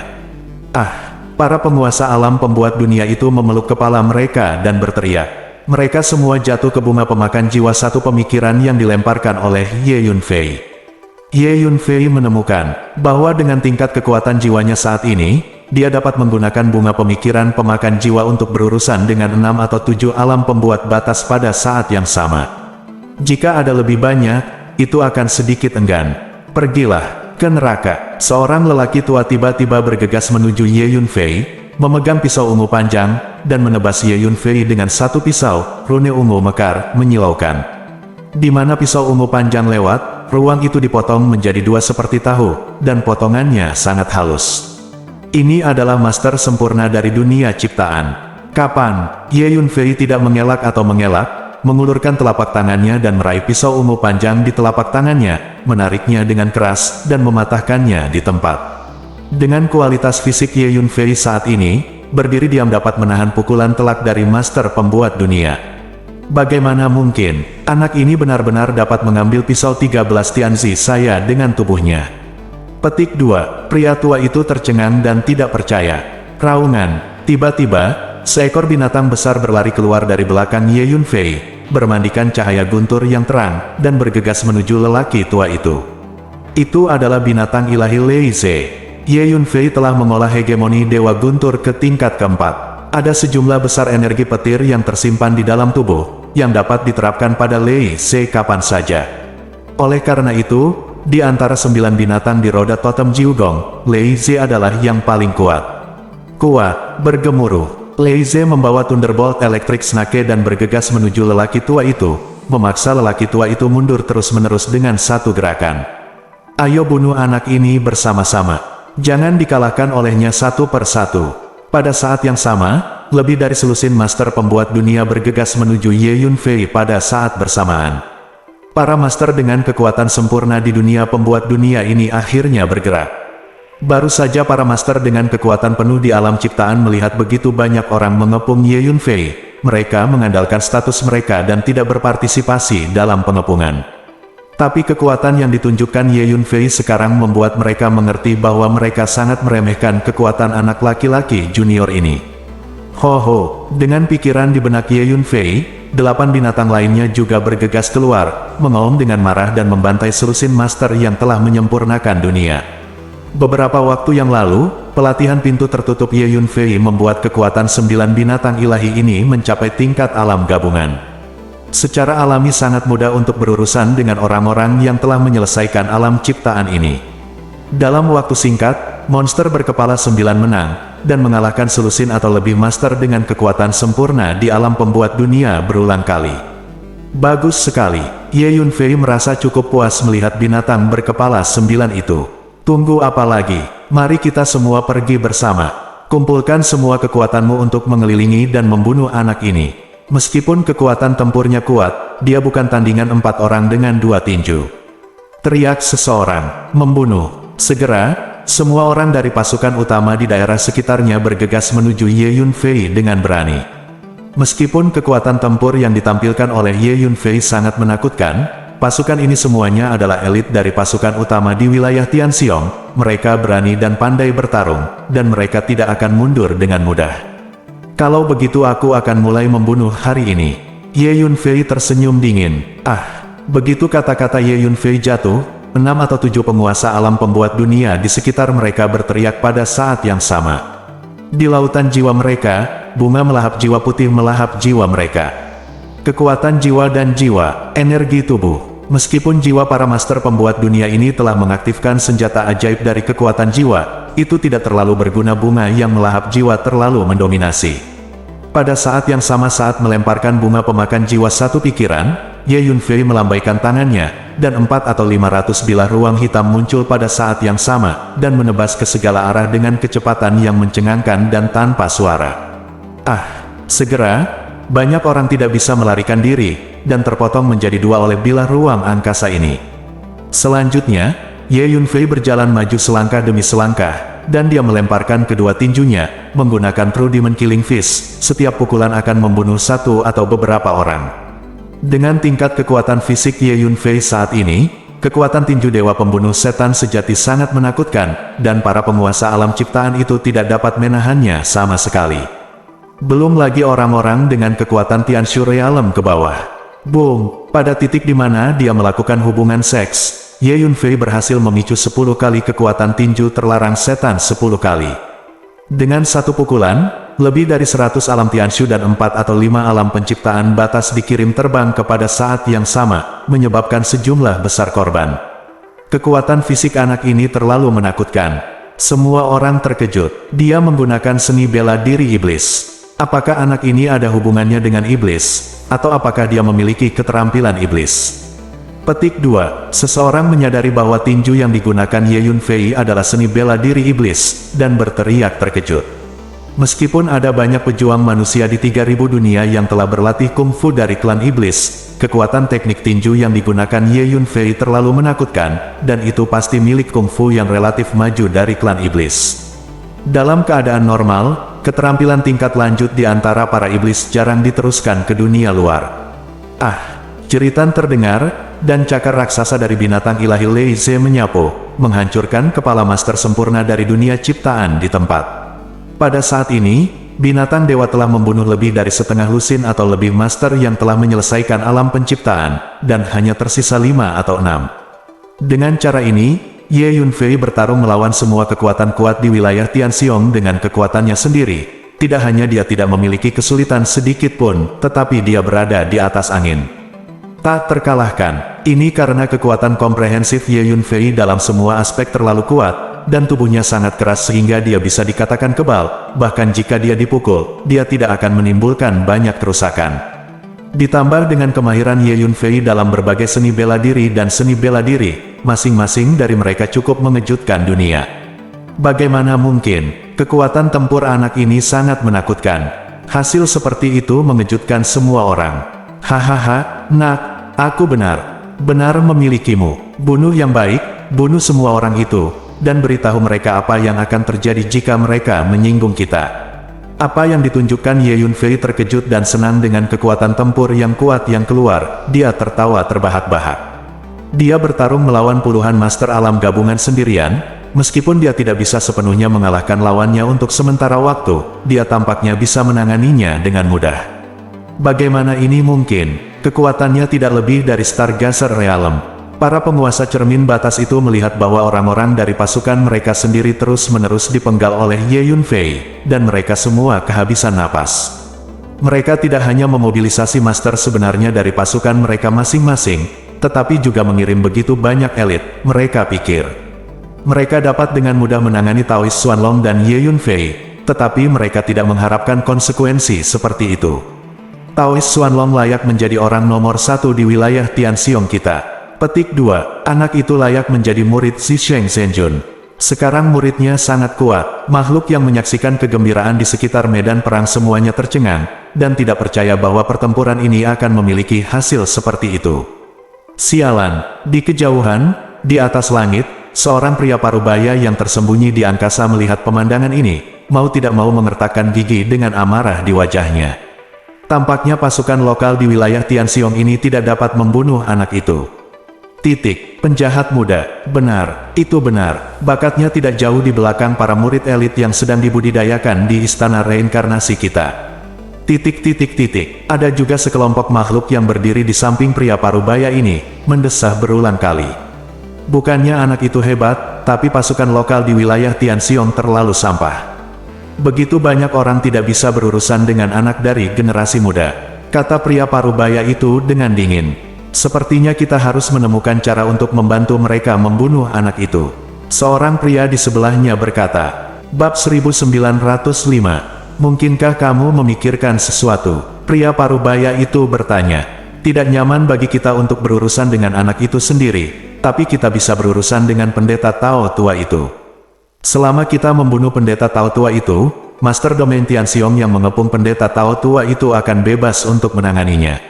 Para penguasa alam pembuat dunia itu memeluk kepala mereka dan berteriak. Mereka semua jatuh ke bunga pemakan jiwa satu pemikiran yang dilemparkan oleh Ye Yunfei. Ye Yunfei menemukan bahwa dengan tingkat kekuatan jiwanya saat ini, dia dapat menggunakan bunga pemikiran pemakan jiwa untuk berurusan dengan 6 atau 7 alam pembuat batas pada saat yang sama. Jika ada lebih banyak, itu akan sedikit enggan. Pergilah ke neraka. Seorang lelaki tua tiba-tiba bergegas menuju Ye Yunfei, memegang pisau ungu panjang, dan menebas Ye Yunfei dengan satu pisau. Rune ungu mekar, menyilaukan. Di mana pisau ungu panjang lewat, ruang itu dipotong menjadi 2 seperti tahu, dan potongannya sangat halus. Ini adalah master sempurna dari dunia ciptaan. Kapan? Ye Yunfei tidak mengelak atau mengelak, mengulurkan telapak tangannya dan meraih pisau ungu panjang di telapak tangannya, menariknya dengan keras, dan mematahkannya di tempat. Dengan kualitas fisik Ye Yunfei saat ini, berdiri diam dapat menahan pukulan telak dari master pembuat dunia. Bagaimana mungkin, anak ini benar-benar dapat mengambil pisau 13 Tianzi saya dengan tubuhnya? Petik 2. Pria tua itu tercengang dan tidak percaya. Raungan. Tiba-tiba, seekor binatang besar berlari keluar dari belakang Ye Yunfei, bermandikan cahaya guntur yang terang, dan bergegas menuju lelaki tua itu. Itu adalah binatang ilahi Lei Ze. Ye Yunfei telah mengolah hegemoni Dewa Guntur ke tingkat keempat. Ada sejumlah besar energi petir yang tersimpan di dalam tubuh, yang dapat diterapkan pada Lei Ze kapan saja. Oleh karena itu, di antara 9 binatang di roda totem Jiugong, Lei Ze adalah yang paling kuat. Kuat, bergemuruh. Lei Ze membawa Thunderbolt Electric Snake dan bergegas menuju lelaki tua itu, memaksa lelaki tua itu mundur terus-menerus dengan satu gerakan. Ayo bunuh anak ini bersama-sama. Jangan dikalahkan olehnya satu per satu. Pada saat yang sama, lebih dari selusin master pembuat dunia bergegas menuju Ye Yunfei pada saat bersamaan. Para master dengan kekuatan sempurna di dunia pembuat dunia ini akhirnya bergerak. Baru saja para master dengan kekuatan penuh di alam ciptaan melihat begitu banyak orang mengepung Ye Yunfei, mereka mengandalkan status mereka dan tidak berpartisipasi dalam pengepungan. Tapi kekuatan yang ditunjukkan Ye Yunfei sekarang membuat mereka mengerti bahwa mereka sangat meremehkan kekuatan anak laki-laki junior ini. Dengan pikiran di benak Ye Yunfei, 8 binatang lainnya juga bergegas keluar, mengaum dengan marah dan membantai selusin master yang telah menyempurnakan dunia. Beberapa waktu yang lalu, pelatihan pintu tertutup Ye Yunfei membuat kekuatan 9 binatang ilahi ini mencapai tingkat alam gabungan. Secara alami sangat mudah untuk berurusan dengan orang-orang yang telah menyelesaikan alam ciptaan ini. Dalam waktu singkat, monster berkepala 9 menang, dan mengalahkan selusin atau lebih master dengan kekuatan sempurna di alam pembuat dunia berulang kali. Bagus sekali, Ye Yunfei merasa cukup puas melihat binatang berkepala 9 itu. Tunggu apa lagi? Mari kita semua pergi bersama. Kumpulkan semua kekuatanmu untuk mengelilingi dan membunuh anak ini. Meskipun kekuatan tempurnya kuat, dia bukan tandingan 4 orang dengan 2 tinju. Teriak seseorang. Membunuh. Segera, semua orang dari pasukan utama di daerah sekitarnya bergegas menuju Ye Yunfei dengan berani. Meskipun kekuatan tempur yang ditampilkan oleh Ye Yunfei sangat menakutkan, pasukan ini semuanya adalah elit dari pasukan utama di wilayah Tianxiong, mereka berani dan pandai bertarung, dan mereka tidak akan mundur dengan mudah. Kalau begitu aku akan mulai membunuh hari ini. Ye Yunfei tersenyum dingin. Begitu kata-kata Ye Yunfei jatuh, 6 atau 7 penguasa alam pembuat dunia di sekitar mereka berteriak pada saat yang sama. Di lautan jiwa mereka, bunga melahap jiwa putih melahap jiwa mereka. Kekuatan jiwa dan jiwa, energi tubuh. Meskipun jiwa para master pembuat dunia ini telah mengaktifkan senjata ajaib dari kekuatan jiwa, itu tidak terlalu berguna. Bunga yang melahap jiwa terlalu mendominasi. Pada saat yang sama saat melemparkan bunga pemakan jiwa satu pikiran, Ye Yunfei melambaikan tangannya, dan 4 atau 500 bilah ruang hitam muncul pada saat yang sama, dan menebas ke segala arah dengan kecepatan yang mencengangkan dan tanpa suara. Segera, banyak orang tidak bisa melarikan diri, dan terpotong menjadi 2 oleh bilah ruang angkasa ini. Selanjutnya, Ye Yunfei berjalan maju selangkah demi selangkah, dan dia melemparkan kedua tinjunya, menggunakan True Demon Killing Fist. Setiap pukulan akan membunuh satu atau beberapa orang. Dengan tingkat kekuatan fisik Ye Yunfei saat ini, kekuatan tinju Dewa Pembunuh Setan sejati sangat menakutkan, dan para penguasa alam ciptaan itu tidak dapat menahannya sama sekali. Belum lagi orang-orang dengan kekuatan Tianshu Realm ke bawah. Boom! Pada titik di mana dia melakukan hubungan seks, Ye Yunfei berhasil memicu 10 kali kekuatan tinju terlarang setan 10 kali. Dengan satu pukulan, lebih dari 100 alam Tianshu dan 4 atau 5 alam penciptaan batas dikirim terbang kepada saat yang sama, menyebabkan sejumlah besar korban. Kekuatan fisik anak ini terlalu menakutkan. Semua orang terkejut. Dia menggunakan seni bela diri iblis. Apakah anak ini ada hubungannya dengan iblis? Atau apakah dia memiliki keterampilan iblis? Petik 2. Seseorang menyadari bahwa tinju yang digunakan Ye Yunfei adalah seni bela diri iblis, dan berteriak terkejut. Meskipun ada banyak pejuang manusia di 3000 dunia yang telah berlatih kungfu dari klan iblis, kekuatan teknik tinju yang digunakan Ye Yunfei terlalu menakutkan, dan itu pasti milik kungfu yang relatif maju dari klan iblis. Dalam keadaan normal, keterampilan tingkat lanjut di antara para iblis jarang diteruskan ke dunia luar. Jeritan terdengar, dan cakar raksasa dari binatang ilahi Lei Ze menyapu, menghancurkan kepala master sempurna dari dunia ciptaan di tempat. Pada saat ini, binatang dewa telah membunuh lebih dari setengah lusin atau lebih master yang telah menyelesaikan alam penciptaan, dan hanya tersisa 5 atau 6. Dengan cara ini, Ye Yunfei bertarung melawan semua kekuatan kuat di wilayah Tianxiong dengan kekuatannya sendiri. Tidak hanya dia tidak memiliki kesulitan sedikit pun, tetapi dia berada di atas angin. Tak terkalahkan. Ini karena kekuatan komprehensif Ye Yunfei dalam semua aspek terlalu kuat, dan tubuhnya sangat keras sehingga dia bisa dikatakan kebal. Bahkan jika dia dipukul, dia tidak akan menimbulkan banyak kerusakan. Ditambah dengan kemahiran Ye Yunfei dalam berbagai seni bela diri dan seni bela diri, masing-masing dari mereka cukup mengejutkan dunia. Bagaimana mungkin? Kekuatan tempur anak ini sangat menakutkan. Hasil seperti itu mengejutkan semua orang. Hahaha, nak, aku benar memilikimu. Bunuh yang baik, bunuh semua orang itu, dan beritahu mereka apa yang akan terjadi jika mereka menyinggung kita. Apa yang ditunjukkan Ye Yunfei terkejut dan senang dengan kekuatan tempur yang kuat yang keluar. Dia tertawa terbahak-bahak. Dia bertarung melawan puluhan master alam gabungan sendirian. Meskipun dia tidak bisa sepenuhnya mengalahkan lawannya untuk sementara waktu, dia tampaknya bisa menanganinya dengan mudah. Bagaimana ini mungkin? Kekuatannya tidak lebih dari Stargazer Realm. Para penguasa cermin batas itu melihat bahwa orang-orang dari pasukan mereka sendiri terus-menerus dipenggal oleh Ye Yunfei, dan mereka semua kehabisan napas. Mereka tidak hanya memobilisasi master sebenarnya dari pasukan mereka masing-masing, tetapi juga mengirim begitu banyak elit. Mereka pikir mereka dapat dengan mudah menangani Taoist Xuanlong dan Ye Yunfei, tetapi mereka tidak mengharapkan konsekuensi seperti itu. Taoist Xuanlong layak menjadi orang nomor 1 di wilayah Tianxiong kita. Petik 2. Anak itu layak menjadi murid Zisheng Zhenjun. Sekarang muridnya sangat kuat. Makhluk yang menyaksikan kegembiraan di sekitar medan perang semuanya tercengang, dan tidak percaya bahwa pertempuran ini akan memiliki hasil seperti itu. Sialan. Di kejauhan, di atas langit, seorang pria parubaya yang tersembunyi di angkasa melihat pemandangan ini, mau tidak mau mengertakkan gigi dengan amarah di wajahnya. Tampaknya pasukan lokal di wilayah Tianxiong ini tidak dapat membunuh anak itu. Penjahat muda. Benar, itu benar. Bakatnya tidak jauh di belakang para murid elit yang sedang dibudidayakan di istana reinkarnasi kita. Ada juga sekelompok makhluk yang berdiri di samping pria parubaya ini, mendesah berulang kali. Bukannya anak itu hebat, tapi pasukan lokal di wilayah Tianxiong terlalu sampah. Begitu banyak orang tidak bisa berurusan dengan anak dari generasi muda, kata pria parubaya itu dengan dingin. Sepertinya kita harus menemukan cara untuk membantu mereka membunuh anak itu. Seorang pria di sebelahnya berkata. Bab 1905. Mungkinkah kamu memikirkan sesuatu? Pria parubaya itu bertanya. Tidak nyaman bagi kita untuk berurusan dengan anak itu sendiri, tapi kita bisa berurusan dengan pendeta Tao tua itu. Selama kita membunuh pendeta Tao tua itu, Master Domain Tianxiong yang mengepung pendeta Tao tua itu akan bebas untuk menanganinya.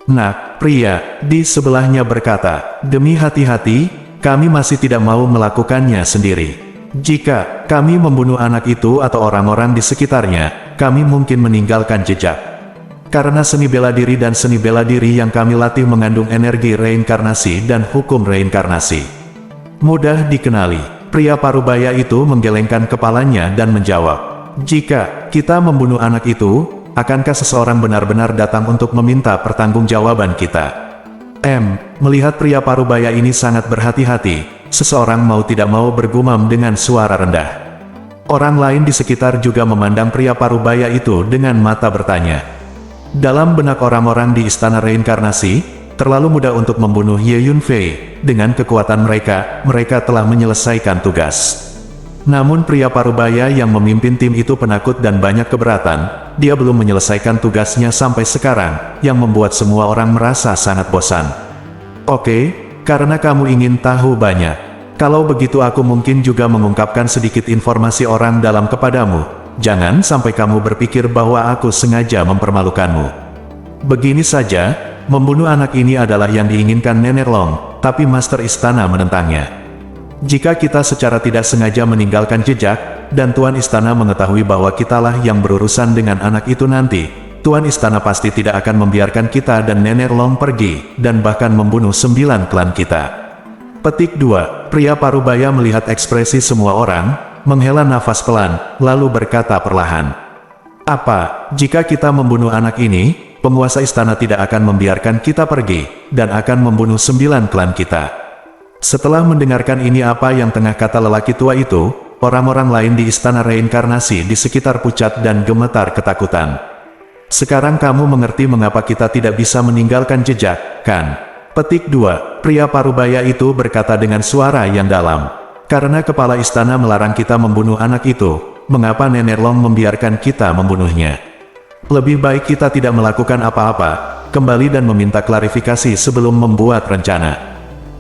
Nah, pria di sebelahnya berkata, demi hati-hati, kami masih tidak mau melakukannya sendiri. Jika kami membunuh anak itu atau orang-orang di sekitarnya, kami mungkin meninggalkan jejak. Karena seni bela diri dan seni bela diri yang kami latih mengandung energi reinkarnasi dan hukum reinkarnasi. Mudah dikenali, pria parubaya itu menggelengkan kepalanya dan menjawab, jika kita membunuh anak itu, akankah seseorang benar-benar datang untuk meminta pertanggungjawaban kita? Melihat pria parubaya ini sangat berhati-hati, seseorang mau tidak mau bergumam dengan suara rendah. Orang lain di sekitar juga memandang pria parubaya itu dengan mata bertanya. Dalam benak orang-orang di istana reinkarnasi, terlalu mudah untuk membunuh Ye Yunfei. Dengan kekuatan mereka, mereka telah menyelesaikan tugas. Namun pria parubaya yang memimpin tim itu penakut dan banyak keberatan. Dia belum menyelesaikan tugasnya sampai sekarang, yang membuat semua orang merasa sangat bosan. Oke, karena kamu ingin tahu banyak. Kalau begitu aku mungkin juga mengungkapkan sedikit informasi orang dalam kepadamu. Jangan sampai kamu berpikir bahwa aku sengaja mempermalukanmu. Begini saja, membunuh anak ini adalah yang diinginkan Nenek Long, tapi Master Istana menentangnya. Jika kita secara tidak sengaja meninggalkan jejak, dan Tuan Istana mengetahui bahwa kitalah yang berurusan dengan anak itu nanti, Tuan Istana pasti tidak akan membiarkan kita dan Nenek Long pergi, dan bahkan membunuh 9 klan kita. Petik 2. Pria parubaya melihat ekspresi semua orang, menghela nafas pelan, lalu berkata perlahan. Apa, jika kita membunuh anak ini, penguasa istana tidak akan membiarkan kita pergi, dan akan membunuh 9 klan kita. Setelah mendengarkan ini apa yang tengah kata lelaki tua itu, orang-orang lain di istana reinkarnasi di sekitar pucat dan gemetar ketakutan. Sekarang kamu mengerti mengapa kita tidak bisa meninggalkan jejak, kan? Petik 2. Pria parubaya itu berkata dengan suara yang dalam. Karena kepala istana melarang kita membunuh anak itu, mengapa Nenek Long membiarkan kita membunuhnya? Lebih baik kita tidak melakukan apa-apa, kembali dan meminta klarifikasi sebelum membuat rencana.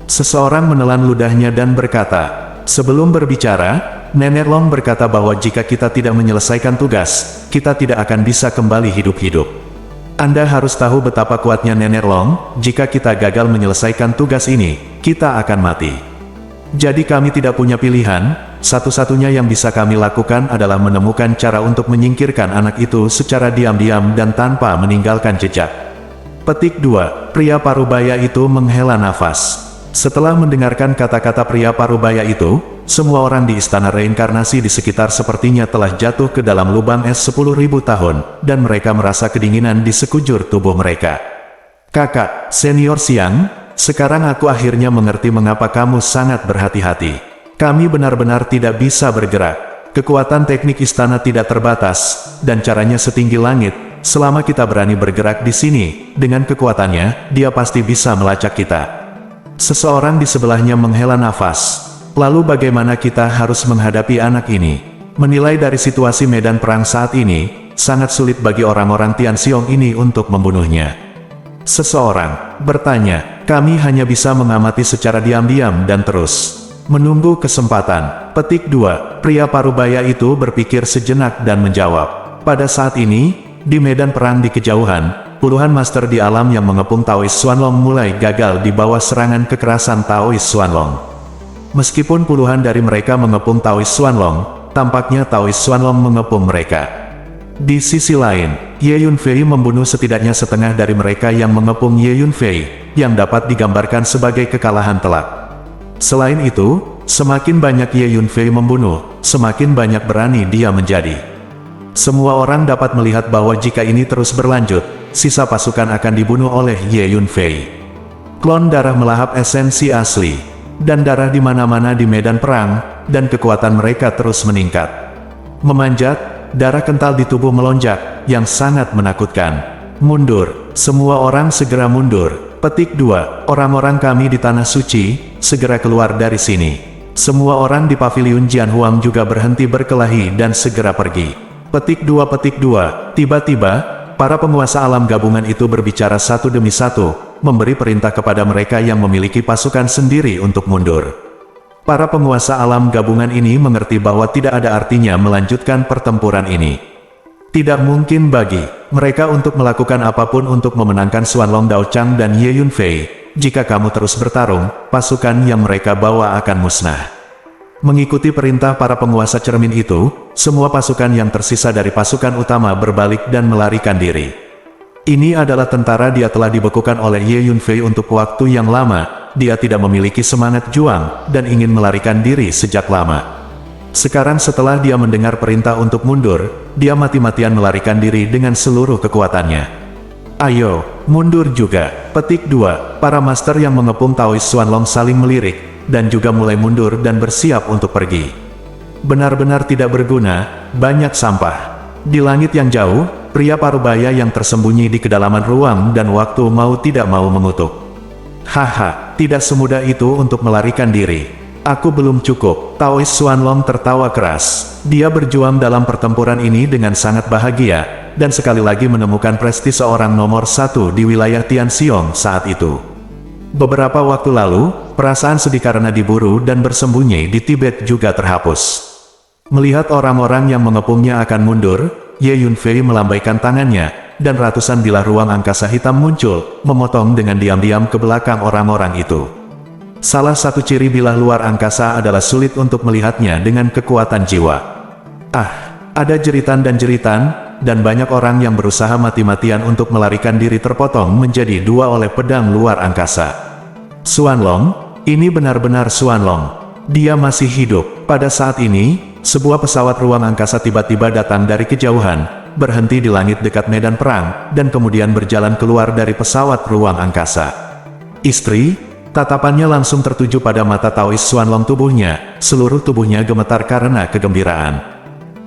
Seseorang menelan ludahnya dan berkata, sebelum berbicara, Nenek Long berkata bahwa jika kita tidak menyelesaikan tugas, kita tidak akan bisa kembali hidup-hidup. Anda harus tahu betapa kuatnya Nenek Long, jika kita gagal menyelesaikan tugas ini, kita akan mati. Jadi kami tidak punya pilihan, satu-satunya yang bisa kami lakukan adalah menemukan cara untuk menyingkirkan anak itu secara diam-diam dan tanpa meninggalkan jejak. Petik 2. Pria parubaya itu menghela nafas. Setelah mendengarkan kata-kata pria parubaya itu, semua orang di istana reinkarnasi di sekitar sepertinya telah jatuh ke dalam lubang es 10.000 tahun, dan mereka merasa kedinginan di sekujur tubuh mereka. Kakak, Senior Xiang, sekarang aku akhirnya mengerti mengapa kamu sangat berhati-hati. Kami benar-benar tidak bisa bergerak. Kekuatan teknik istana tidak terbatas, dan caranya setinggi langit. Selama kita berani bergerak di sini, dengan kekuatannya, dia pasti bisa melacak kita. Seseorang di sebelahnya menghela nafas. Lalu bagaimana kita harus menghadapi anak ini? Menilai dari situasi medan perang saat ini, sangat sulit bagi orang-orang Tianxiong ini untuk membunuhnya. Seseorang bertanya, kami hanya bisa mengamati secara diam-diam dan terus menunggu kesempatan. Petik 2. Pria parubaya itu berpikir sejenak dan menjawab. Pada saat ini, di medan perang di kejauhan, puluhan master di alam yang mengepung Taoist Xuanlong mulai gagal di bawah serangan kekerasan Taoist Xuanlong. Meskipun puluhan dari mereka mengepung Taoist Xuanlong, tampaknya Taoist Xuanlong mengepung mereka. Di sisi lain, Ye Yunfei membunuh setidaknya setengah dari mereka yang mengepung Ye Yunfei, yang dapat digambarkan sebagai kekalahan telak. Selain itu, semakin banyak Ye Yunfei membunuh, semakin banyak berani dia menjadi. Semua orang dapat melihat bahwa jika ini terus berlanjut, sisa pasukan akan dibunuh oleh Ye Yunfei. Klon darah melahap esensi asli, dan darah di mana-mana di medan perang, dan kekuatan mereka terus meningkat. Memanjat, darah kental di tubuh melonjak, yang sangat menakutkan. Mundur, semua orang segera mundur. Petik 2, orang-orang kami di Tanah Suci, segera keluar dari sini. Semua orang di paviliun Jianhuang juga berhenti berkelahi dan segera pergi. Petik 2, tiba-tiba, para penguasa alam gabungan itu berbicara satu demi satu, memberi perintah kepada mereka yang memiliki pasukan sendiri untuk mundur. Para penguasa alam gabungan ini mengerti bahwa tidak ada artinya melanjutkan pertempuran ini. Tidak mungkin bagi mereka untuk melakukan apapun untuk memenangkan Xuanlong Daochang dan Ye Yunfei. Jika kamu terus bertarung, pasukan yang mereka bawa akan musnah. Mengikuti perintah para penguasa cermin itu, semua pasukan yang tersisa dari pasukan utama berbalik dan melarikan diri. Ini adalah tentara dia telah dibekukan oleh Ye Yunfei untuk waktu yang lama. Dia tidak memiliki semangat juang, dan ingin melarikan diri sejak lama. Sekarang setelah dia mendengar perintah untuk mundur, dia mati-matian melarikan diri dengan seluruh kekuatannya. Ayo, mundur juga. Petik 2, para master yang mengepung Taoist Xuanlong saling melirik, dan juga mulai mundur dan bersiap untuk pergi. Benar-benar tidak berguna, banyak sampah. Di langit yang jauh, pria parubaya yang tersembunyi di kedalaman ruang dan waktu mau tidak mau mengutuk. Haha, tidak semudah itu untuk melarikan diri. Aku belum cukup. Taoist Xuanlong tertawa keras. Dia berjuang dalam pertempuran ini dengan sangat bahagia, dan sekali lagi menemukan prestise seorang nomor 1 di wilayah Tianxiong saat itu. Beberapa waktu lalu, perasaan sedih karena diburu dan bersembunyi di Tibet juga terhapus. Melihat orang-orang yang mengepungnya akan mundur, Ye Yunfei melambaikan tangannya, dan ratusan bilah ruang angkasa hitam muncul, memotong dengan diam-diam ke belakang orang-orang itu. Salah satu ciri bilah luar angkasa adalah sulit untuk melihatnya dengan kekuatan jiwa. Ada jeritan dan jeritan, dan banyak orang yang berusaha mati-matian untuk melarikan diri terpotong menjadi dua oleh pedang luar angkasa. Xuanlong, ini benar-benar Xuanlong. Dia masih hidup. Pada saat ini, sebuah pesawat ruang angkasa tiba-tiba datang dari kejauhan, berhenti di langit dekat medan perang, dan kemudian berjalan keluar dari pesawat ruang angkasa. Istri, tatapannya langsung tertuju pada mata Taoist Xuanlong tubuhnya, seluruh tubuhnya gemetar karena kegembiraan.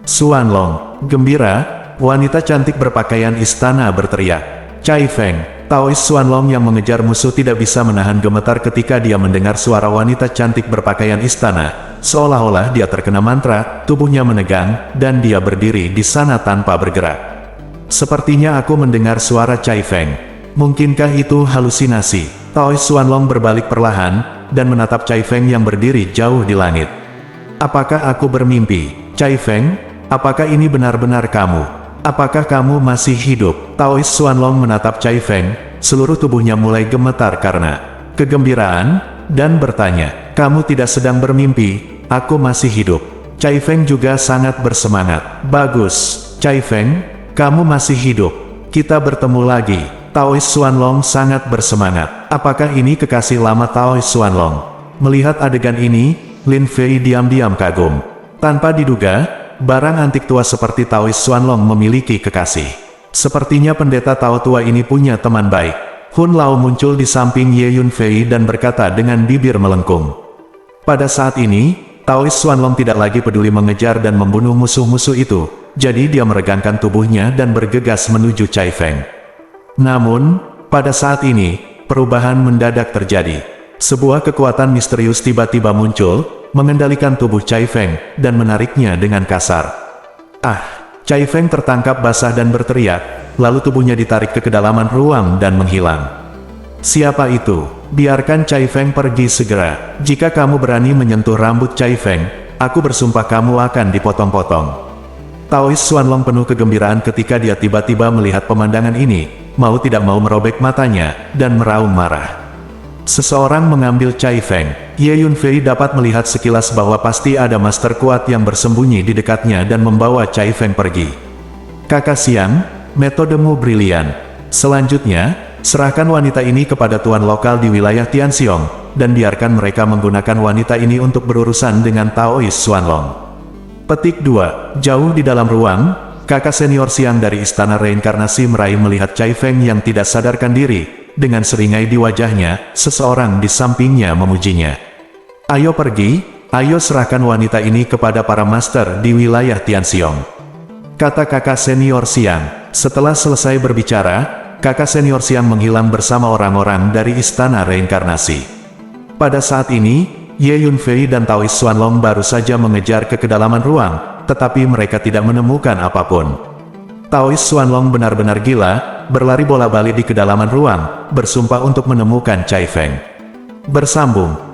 Xuanlong, gembira? Wanita cantik berpakaian istana berteriak. Cai Feng, Taoist Xuanlong yang mengejar musuh tidak bisa menahan gemetar ketika dia mendengar suara wanita cantik berpakaian istana. Seolah-olah dia terkena mantra, tubuhnya menegang, dan dia berdiri di sana tanpa bergerak. Sepertinya aku mendengar suara Cai Feng. Mungkinkah itu halusinasi? Taoist Xuanlong berbalik perlahan, dan menatap Cai Feng yang berdiri jauh di langit. Apakah aku bermimpi? Cai Feng, apakah ini benar-benar kamu? Apakah kamu masih hidup? Taoist Xuanlong menatap Cai Feng, seluruh tubuhnya mulai gemetar karena kegembiraan, dan bertanya, kamu tidak sedang bermimpi, aku masih hidup. Cai Feng juga sangat bersemangat. Bagus, Cai Feng, kamu masih hidup. Kita bertemu lagi. Taoist Xuanlong sangat bersemangat. Apakah ini kekasih lama Taoist Xuanlong? Melihat adegan ini, Lin Fei diam-diam kagum. Tanpa diduga, barang antik tua seperti Taoist Xuanlong memiliki kekasih. Sepertinya pendeta Tao tua ini punya teman baik. Hun Lao muncul di samping Ye Yunfei dan berkata dengan bibir melengkung. Pada saat ini, Taoist Xuanlong tidak lagi peduli mengejar dan membunuh musuh-musuh itu, jadi dia meregangkan tubuhnya dan bergegas menuju Cai Feng. Namun, pada saat ini, perubahan mendadak terjadi. Sebuah kekuatan misterius tiba-tiba muncul, mengendalikan tubuh Cai Feng, dan menariknya dengan kasar. Cai Feng tertangkap basah dan berteriak, lalu tubuhnya ditarik ke kedalaman ruang dan menghilang. Siapa itu? Biarkan Cai Feng pergi segera. Jika kamu berani menyentuh rambut Cai Feng, aku bersumpah kamu akan dipotong-potong. Taoist Xuanlong penuh kegembiraan ketika dia tiba-tiba melihat pemandangan ini, mau tidak mau merobek matanya, dan meraung marah. Seseorang mengambil Cai Feng. Ye Yunfei dapat melihat sekilas bahwa pasti ada master kuat yang bersembunyi di dekatnya dan membawa Cai Feng pergi. Kakak Siang, metodemu brilian. Selanjutnya, Serahkan wanita ini kepada tuan lokal di wilayah Tianxiong, dan biarkan mereka menggunakan wanita ini untuk berurusan dengan Taoist Xuanlong. Petik 2. Jauh di dalam ruang, kakak senior Xiang dari Istana Reinkarnasi meraih melihat Cai Feng yang tidak sadarkan diri. Dengan seringai di wajahnya, seseorang di sampingnya memujinya. Ayo pergi, ayo serahkan wanita ini kepada para master di wilayah Tianxiong, kata kakak senior Xiang. Setelah selesai berbicara, kakak senior Xiang menghilang bersama orang-orang dari Istana Reinkarnasi. Pada saat ini, Ye Yunfei dan Taoist Xuanlong baru saja mengejar ke kedalaman ruang, tetapi mereka tidak menemukan apapun. Taoist Xuanlong benar-benar gila, berlari bola-balik di kedalaman ruang, bersumpah untuk menemukan Cai Feng. Bersambung.